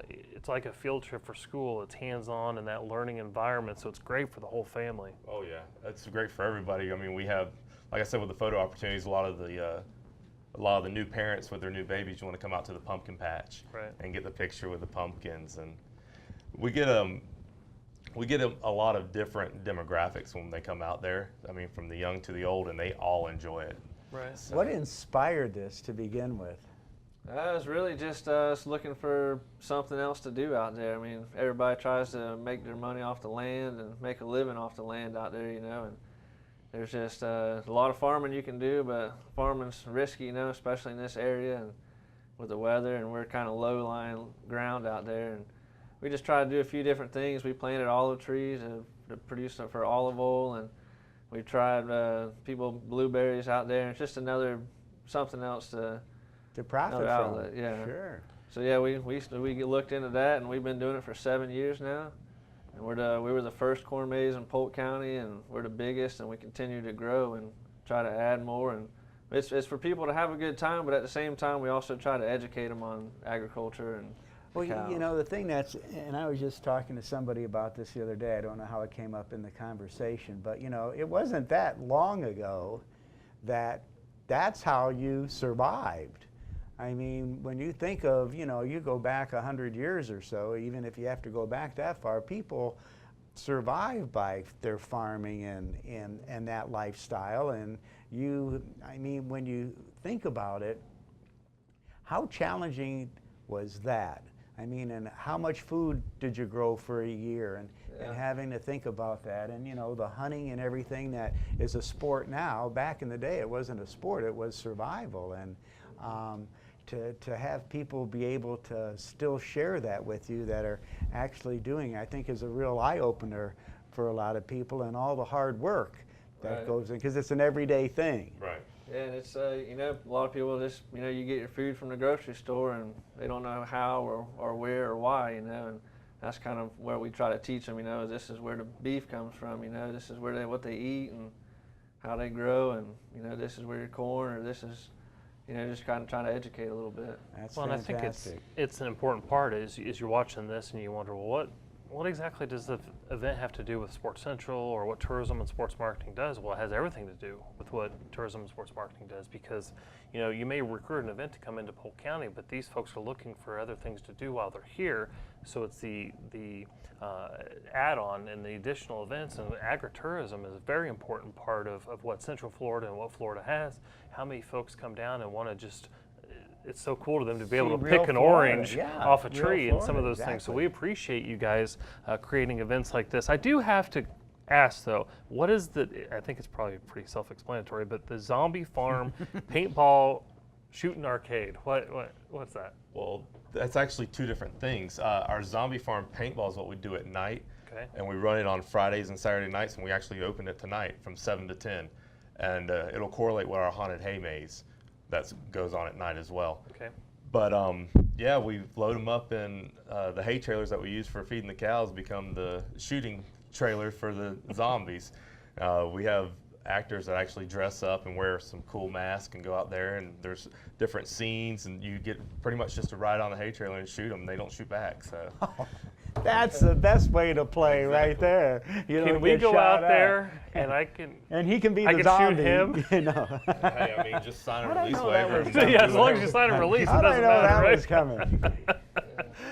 it's like a field trip for school. It's hands-on in that learning environment, so it's great for the whole family. Oh yeah, that's great for everybody. I mean, we have, like I said, with the photo opportunities, a lot of the new parents with their new babies want to come out to the pumpkin patch and get the picture with the pumpkins, and we get a lot of different demographics when they come out there. I mean, from the young to the old, and they all enjoy it. Right. So, What inspired this to begin with? It was really just us looking for something else to do out there. I mean, everybody tries to make their money off the land and make a living off the land out there, and there's just a lot of farming you can do, but farming's risky, especially in this area and with the weather, and we're kind of low-lying ground out there. And we just tried to do a few different things. We planted olive trees to produce them for olive oil, and we tried blueberries out there. And it's just something else to profit from. outlet. Yeah. Sure. So yeah, we looked into that, and we've been doing it for 7 years now. And we were the first corn maze in Polk County, and we're the biggest, and we continue to grow and try to add more. And it's for people to have a good time, but at the same time, we also try to educate them on agriculture and Well, cows. the thing and I was just talking to somebody about this the other day. I don't know how it came up in the conversation, but it wasn't that long ago that's how you survived. I mean, when you think of, you go back 100 years or so, even if you have to go back that far, people survive by their farming and that lifestyle. And when you think about it, how challenging was that? I mean, and how much food did you grow for a year? And having to think about that, and the hunting and everything that is a sport now. Back in the day, it wasn't a sport; it was survival. And to have people be able to still share that with you that are actually doing, I think, is a real eye opener for a lot of people, and all the hard work that goes in, because it's an everyday thing. Right. Yeah, and it's a lot of people just you get your food from the grocery store, and they don't know how or where or why, and that's kind of where we try to teach them. This is where the beef comes from. This is what they eat and how they grow, and this is where your corn, or this is just kind of trying to educate a little bit. That's well, fantastic. And I think it's an important part is you're watching this and you wonder, well, what exactly does the event have to do with Sports Central, or what tourism and sports marketing does? Well, it has everything to do with what tourism and sports marketing does, because you may recruit an event to come into Polk County, but these folks are looking for other things to do while they're here. So it's the add-on and the additional events, and agritourism is a very important part of what Central Florida and what Florida has. How many folks come down and want to just, it's so cool to them to be able to pick an orange off a tree and some of those things. So we appreciate you guys creating events like this. I do have to ask though, what is I think it's probably pretty self-explanatory, but the Zombie Farm Paintball Shooting Arcade, what's that? Well, that's actually two different things. Our Zombie Farm Paintball is what we do at night, and we run it on Fridays and Saturday nights, and we actually open it tonight from 7 to 10. and it'll correlate with our haunted hay maze that goes on at night as well. Okay. But yeah, we load them up in the hay trailers that we use for feeding the cows become the shooting trailers for the zombies. We have actors that actually dress up and wear some cool masks and go out there, and there's different scenes, and you get pretty much just to ride on the hay trailer and shoot them. They don't shoot back, so. That's the best way to play right there. You Can don't we get go shot out at. there and I can? And he can be I the can zombie. shoot him. You know. Hey, I mean, just sign a How'd I release know that waiver. was and Yeah, as long as you sign a release, it How doesn't did I know matter, that right? was coming?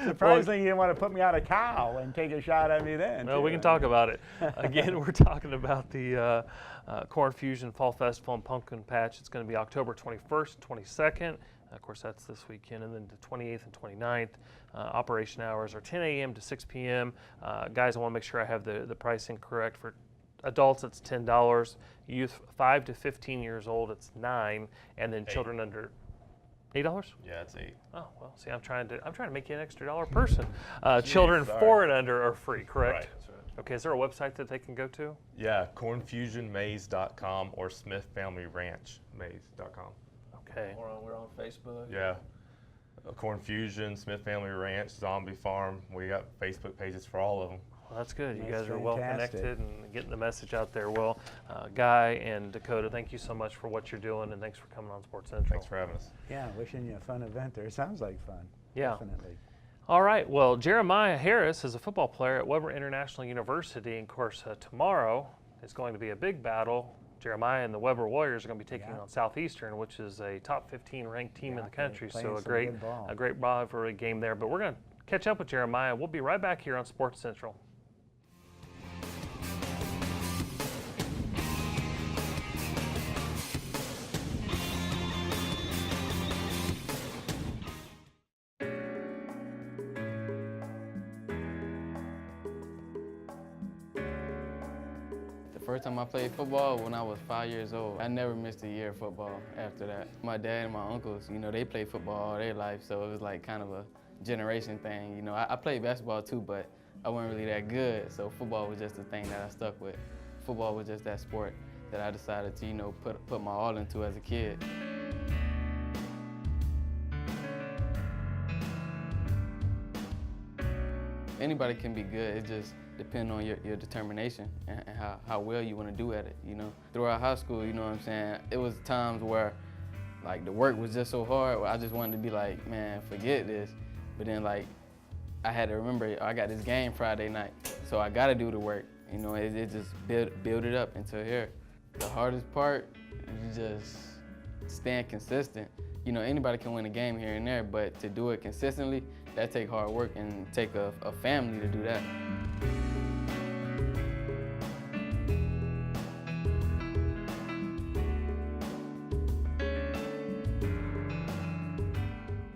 Surprisingly, you didn't want to put me on a cow and take a shot at me then. No, too. we can talk about it. Again, we're talking about the CornFusion Fall Festival and Pumpkin Patch. It's going to be October 21st, 22nd. Of course, that's this weekend, and then the 28th and 29th. Operation hours are 10 a.m. to 6 p.m. Guys, I want to make sure I have the pricing correct. For adults, it's $10. Youth 5 to 15 years old, it's $9, and then children under $8. Yeah, it's $8. Oh well, see, I'm trying to make you an extra $1 person. Children 4 and under are free, correct? Right, that's right. Okay, is there a website that they can go to? Yeah, cornfusionmaze.com or smithfamilyranchmaze.com. Okay. We're on Facebook. Yeah. CornFusion, Smith Family Ranch, Zombie Farm. We got Facebook pages for all of them. Well, that's good. You That's guys are well fantastic. connected and getting the message out there. Well, Guy and Dakota, thank you so much for what you're doing, and thanks for coming on Sports Central. Thanks for having us. Yeah, wishing you a fun event there. It sounds like fun. Yeah. Definitely. All right. Well, Jeremiah Harris is a football player at Weber International University. And of course, tomorrow is going to be a big battle. Jeremiah and the Weber Warriors are going to be taking on Southeastern, which is a top 15 ranked team in the country. playing So some good ball. a great rivalry game there. But we're going to catch up with Jeremiah. We'll be right back here on Sports Central. The first time I played football when I was 5 years old. I never missed a year of football after that. My dad and my uncles, you know, they played football all their life, so it was like kind of a generation thing. You know, I played basketball too, but I wasn't really that good, so football was just the thing that I stuck with. Football was just that sport that I decided to, you know, put my all into as a kid. Anybody can be good, it just depends on your determination and how well you want to do at it, you know. Throughout high school, you know what I'm saying, it was times where like the work was just so hard where I just wanted to be like, man, forget this. But then like, I had to remember I got this game Friday night, so I gotta do the work. You know, it just build it up until here. The hardest part is just staying consistent. You know, anybody can win a game here and there, but to do it consistently, that take hard work and take a family to do that.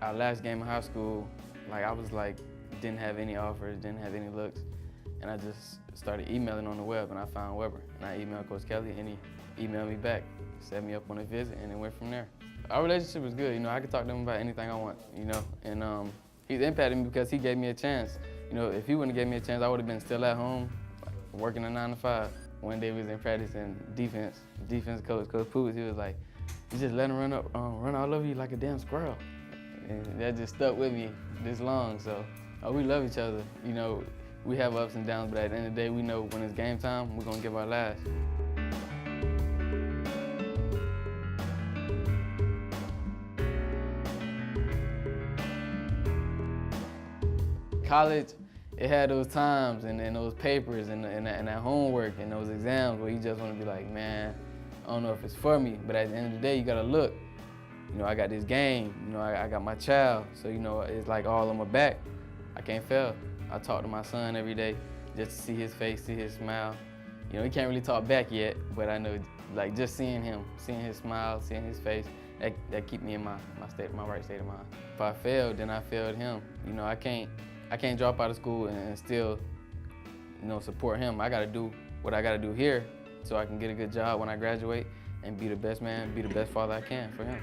Our last game in high school, like I was like, didn't have any offers, didn't have any looks, and I just started emailing on the web, and I found Weber. And I emailed Coach Kelly, and he emailed me back, set me up on a visit, and it went from there. Our relationship was good, you know, I could talk to him about anything I want, you know, and he's impacted me because he gave me a chance. You know, if he wouldn't have given me a chance, I would have been still at home, working a 9 to 5. One day we was in practice and defense coach, Coach Poots, he was like, you just let him run all over you like a damn squirrel. And that just stuck with me this long, so we love each other. You know, we have ups and downs, but at the end of the day, we know when it's game time, we're gonna give our last. College, it had those times and those papers and that homework and those exams where you just want to be like, man, I don't know if it's for me, but at the end of the day, you gotta look. You know, I got this game, you know, I got my child, so you know, it's like all on my back. I can't fail. I talk to my son every day just to see his face, see his smile. You know, he can't really talk back yet, but I know, like, just seeing him, seeing his smile, seeing his face, that keep me in my right state of mind. If I failed, then I failed him. You know, I can't drop out of school and still, you know, support him. I gotta do what I gotta do here so I can get a good job when I graduate and be the best man, be the best father I can for him.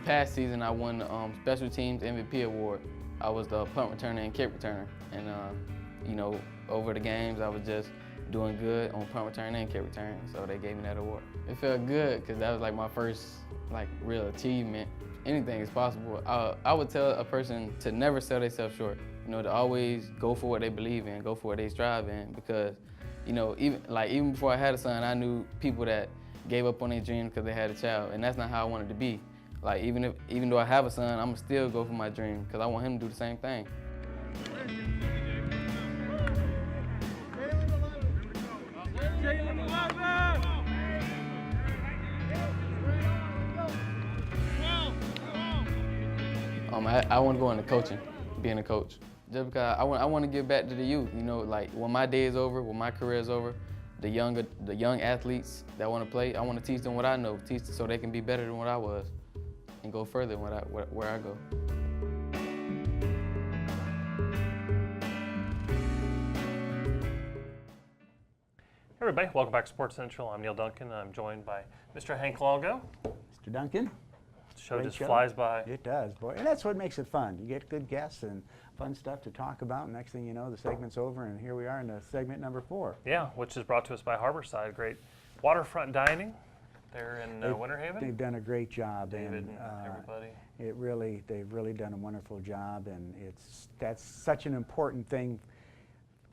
past season, I won the Special Teams MVP award. I was the punt returner and kick returner. And, you know, over the games, I was just doing good on punt return and kick return, so they gave me that award. It felt good because that was like my first like real achievement. Anything is possible. I would tell a person to never sell themselves short. You know, to always go for what they believe in, go for what they strive in, because, you know, even before I had a son, I knew people that gave up on their dream because they had a child, and that's not how I wanted to be. Like even though I have a son, I'm gonna still go for my dream because I want him to do the same thing. I want to go into coaching, being a coach. Just because I want to give back to the youth. You know, like when my day is over, when my career is over, the young athletes that want to play, I want to teach them what I know, teach them so they can be better than what I was, and go further where I go. Hey everybody, welcome back to Sports Central. I'm Neal Duncan. I'm joined by Mr. Hank Longo. Mr. Duncan. The show just flies by. It does, boy. And that's what makes it fun. You get good guests and fun stuff to talk about. Next thing you know, the segment's over, and here we are in segment number 4. Yeah, which is brought to us by Harborside. Great waterfront dining there in Winter Haven. They've done a great job. David and everybody. They've really done a wonderful job, and that's such an important thing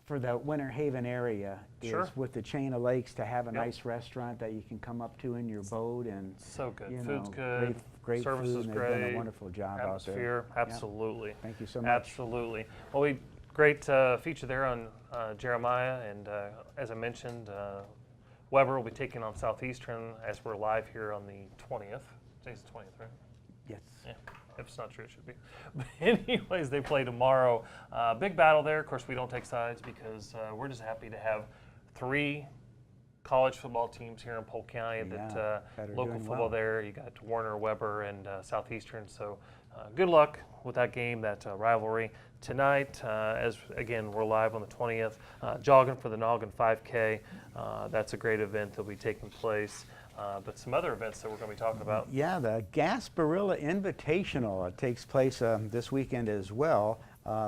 for the Winter Haven area, Sure. is with the chain of lakes to have a nice restaurant that you can come up to in your boat. And so good. You Food's know, good. Great Service food, is and great. they've done a wonderful job out there. Atmosphere, absolutely. Yep. Thank you so much. Absolutely. Well, great feature there on Jeremiah, and as I mentioned, Weber will be taking on Southeastern as we're live here on the 20th. Today's the 20th, right? Yes. Yeah. If it's not true, it should be. But anyways, they play tomorrow. Big battle there. Of course, we don't take sides because we're just happy to have 3 college football teams here in Polk County that local football there. You got Warner, Weber, and Southeastern. So good luck with that game, that rivalry tonight. As again, we're live on the 20th. Jogging for the Noggin 5K. That's a great event that'll be taking place. But some other events that we're going to be talking about. Yeah, the Gasparilla Invitational takes place this weekend as well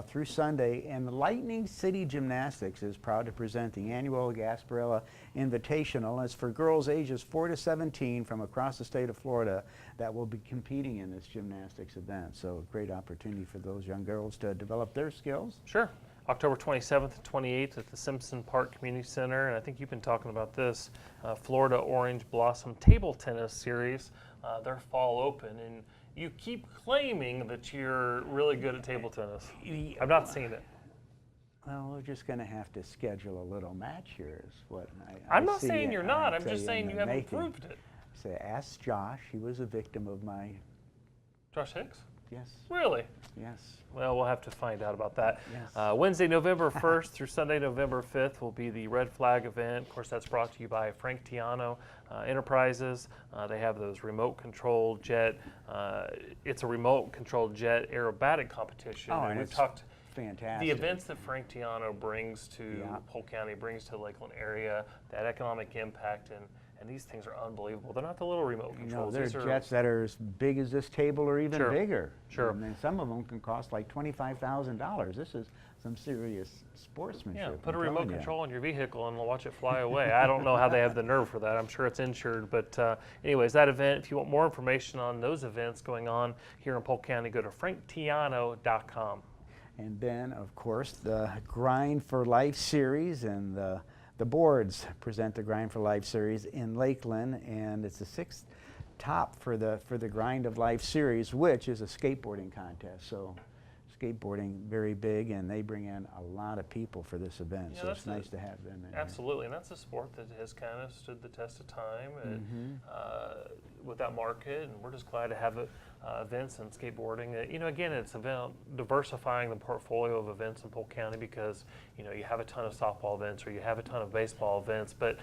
through Sunday. And Lightning City Gymnastics is proud to present the annual Gasparilla Invitational. It's for girls ages 4 to 17 from across the state of Florida that will be competing in this gymnastics event. So a great opportunity for those young girls to develop their skills. Sure. October 27th and 28th at the Simpson Park Community Center. And I think you've been talking about this, Florida Orange Blossom Table Tennis Series, their fall open. And you keep claiming that you're really good at table tennis. I've not seen it. Well, we're just going to have to schedule a little match here is what I'm not saying you're not. I'm just saying you haven't proved it. So ask Josh. He was a victim of my... Josh Hicks? Yes. Really? Yes. Well, we'll have to find out about that. Yes. Wednesday, November 1st through Sunday, November 5th will be the Red Flag event. Of course, that's brought to you by Frank Tiano Enterprises. They have those remote-controlled jet. It's a remote-controlled jet aerobatic competition. Oh, and we've talked fantastic. The events that Frank Tiano brings to Polk County, brings to the Lakeland area, that economic impact, and these things are unbelievable. They're not the little remote controls. They're jets that are as big as this table or even bigger. Sure. And then some of them can cost like $25,000. This is some serious sportsmanship. Yeah, put a remote control in your vehicle and watch it fly away. I don't know how they have the nerve for that. I'm sure it's insured. But anyways, that event, if you want more information on those events going on here in Polk County, go to franktiano.com. And then, of course, the Grind for Life series and the boards present the Grind for Life series in Lakeland, and it's the 6th top for the Grind of Life series, which is a skateboarding contest. So skateboarding very big, and they bring in a lot of people for this event. So it's nice to have them in. Absolutely, and that's a sport that has kind of stood the test of time and, with that market, and we're just glad to have events in skateboarding. You know, again, it's about diversifying the portfolio of events in Polk County because, you know, you have a ton of softball events or you have a ton of baseball events, but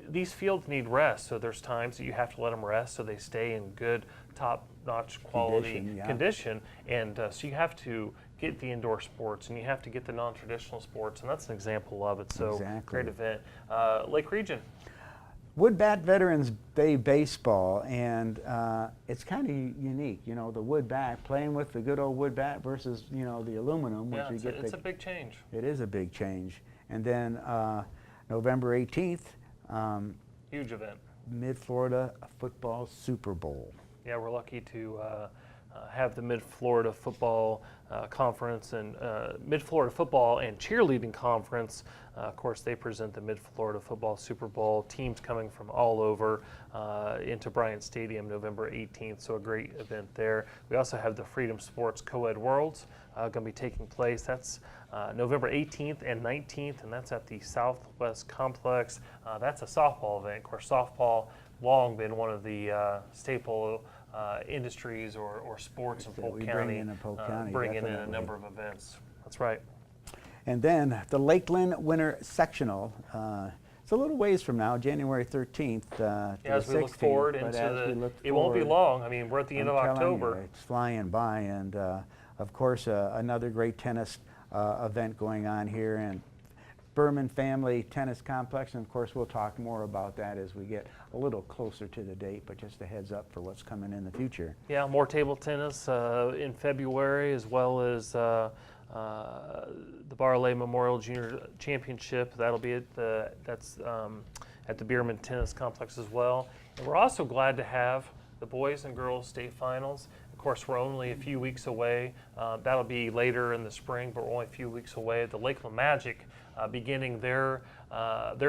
these fields need rest, so there's times that you have to let them rest so they stay in good, top-notch quality condition. And so you have to get the indoor sports and you have to get the non-traditional sports, and that's an example of it. So great event. Lake Region. Wood Bat Veterans Day Baseball, and it's kind of unique, you know, the wood bat, playing with the good old wood bat versus, you know, the aluminum. Yeah, which it's a big change. It is a big change. And then November 18th, Huge event. Mid-Florida Football Super Bowl. Yeah, we're lucky to have the Mid-Florida Football Conference and Mid-Florida Football and Cheerleading Conference. Of course, they present the Mid-Florida Football Super Bowl. Teams coming from all over into Bryant Stadium November 18th, so a great event there. We also have the Freedom Sports Co-Ed Worlds going to be taking place. That's November 18th and 19th, and that's at the Southwest Complex. That's a softball event. Of course, softball long been one of the staple industries or sports in Polk County, bringing in a number of events. That's right. And then the Lakeland Winter Sectional. It's a little ways from now, January 13th to as the we 16th. look forward into it won't be long. I mean, we're at the end of October. It's flying by, and of course, another great tennis event going on here in Berman Family Tennis Complex, and of course we'll talk more about that as we get a little closer to the date, but just a heads up for what's coming in the future. Yeah, more table tennis in February, as well as the Barley Memorial Junior Championship. That'll be at the Bierman Tennis Complex as well. And we're also glad to have the boys and girls state finals. Of course, we're only a few weeks away. That'll be later in the spring, but we're only a few weeks away. The Lakeland Magic beginning their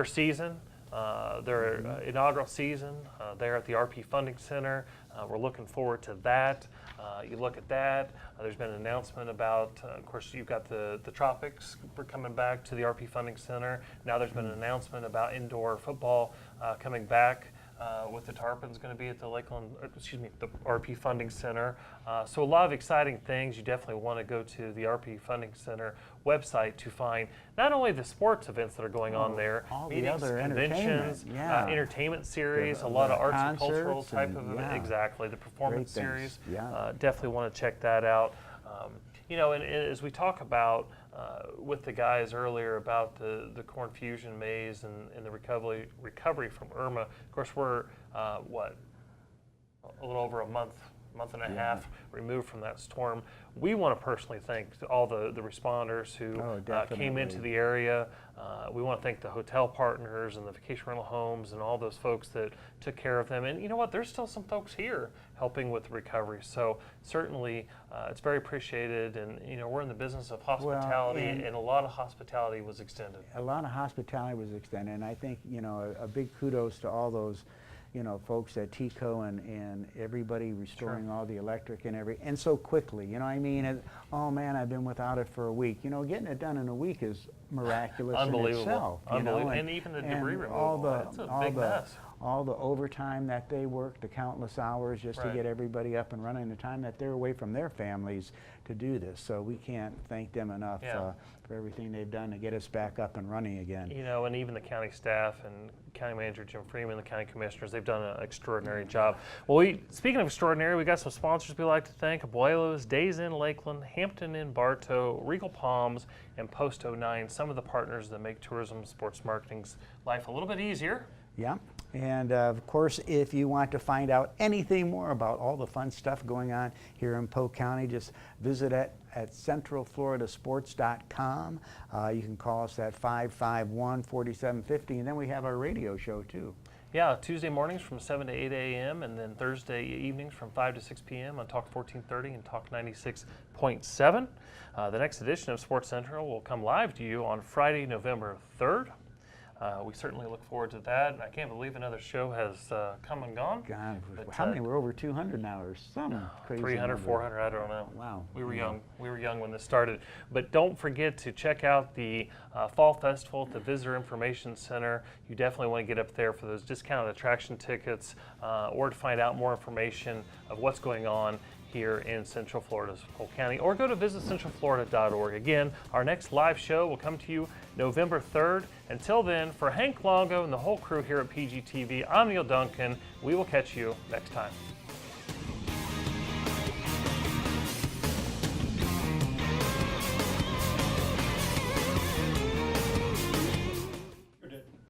season, their inaugural season there at the RP Funding Center. We're looking forward to that. You look at that, there's been an announcement about, of course, you've got the Tropics coming back to the RP Funding Center. Now there's been an announcement about indoor football coming back. With the Tarpons going to be at the the RP Funding Center. So a lot of exciting things. You definitely want to go to the RP Funding Center website to find not only the sports events that are going on there, all meetings, the other conventions, entertainment series, a lot of arts and cultural type of event. Exactly, the performance series. Definitely want to check that out. You know, and as we talk about with the guys earlier about the CornFusion maze and the recovery from Irma. Of course, we're a little over a month and a half removed from that storm. We want to personally thank all the responders who came into the area. We want to thank the hotel partners and the vacation rental homes and all those folks that took care of them. And you know what? There's still some folks here helping with the recovery. So certainly it's very appreciated. And you know, we're in the business of hospitality, and a lot of hospitality was extended. A lot of hospitality was extended, and I think, you know, a big kudos to all those, you know, folks at TECO and everybody restoring all the electric and so quickly, you know what I mean? Oh man, I've been without it for a week. You know, getting it done in a week is miraculous in itself. Unbelievable. And even the debris removal, that's a big mess. All the overtime that they work, the countless hours just to get everybody up and running, the time that they're away from their families to do this. So we can't thank them enough for everything they've done to get us back up and running again. You know, and even the county staff and County Manager Jim Freeman, the county commissioners, they've done an extraordinary job. Well, speaking of extraordinary, we got some sponsors we'd like to thank: Abuelos, Days Inn Lakeland, Hampton Inn Bartow, Regal Palms, and Post 09, some of the partners that make tourism, sports marketing's life a little bit easier. Yeah, and of course, if you want to find out anything more about all the fun stuff going on here in Polk County, just visit at centralfloridasports.com. You can call us at 551-4750, and then we have our radio show too. Yeah, Tuesday mornings from 7 to 8 a.m. and then Thursday evenings from 5 to 6 p.m. on Talk 1430 and Talk 96.7. The next edition of Sports Central will come live to you on Friday, November 3rd. We certainly look forward to that. I can't believe another show has come and gone. God, how many? We're over 200 now or some crazy 300, number. 400, I don't know. Wow. We were young. We were young when this started. But don't forget to check out the Fall Festival at the Visitor Information Center. You definitely want to get up there for those discounted attraction tickets or to find out more information of what's going on here in Central Florida's Polk County, or go to visitcentralflorida.org. Again, our next live show will come to you November 3rd. Until then, for Hank Longo and the whole crew here at PGTV, I'm Neal Duncan. We will catch you next time.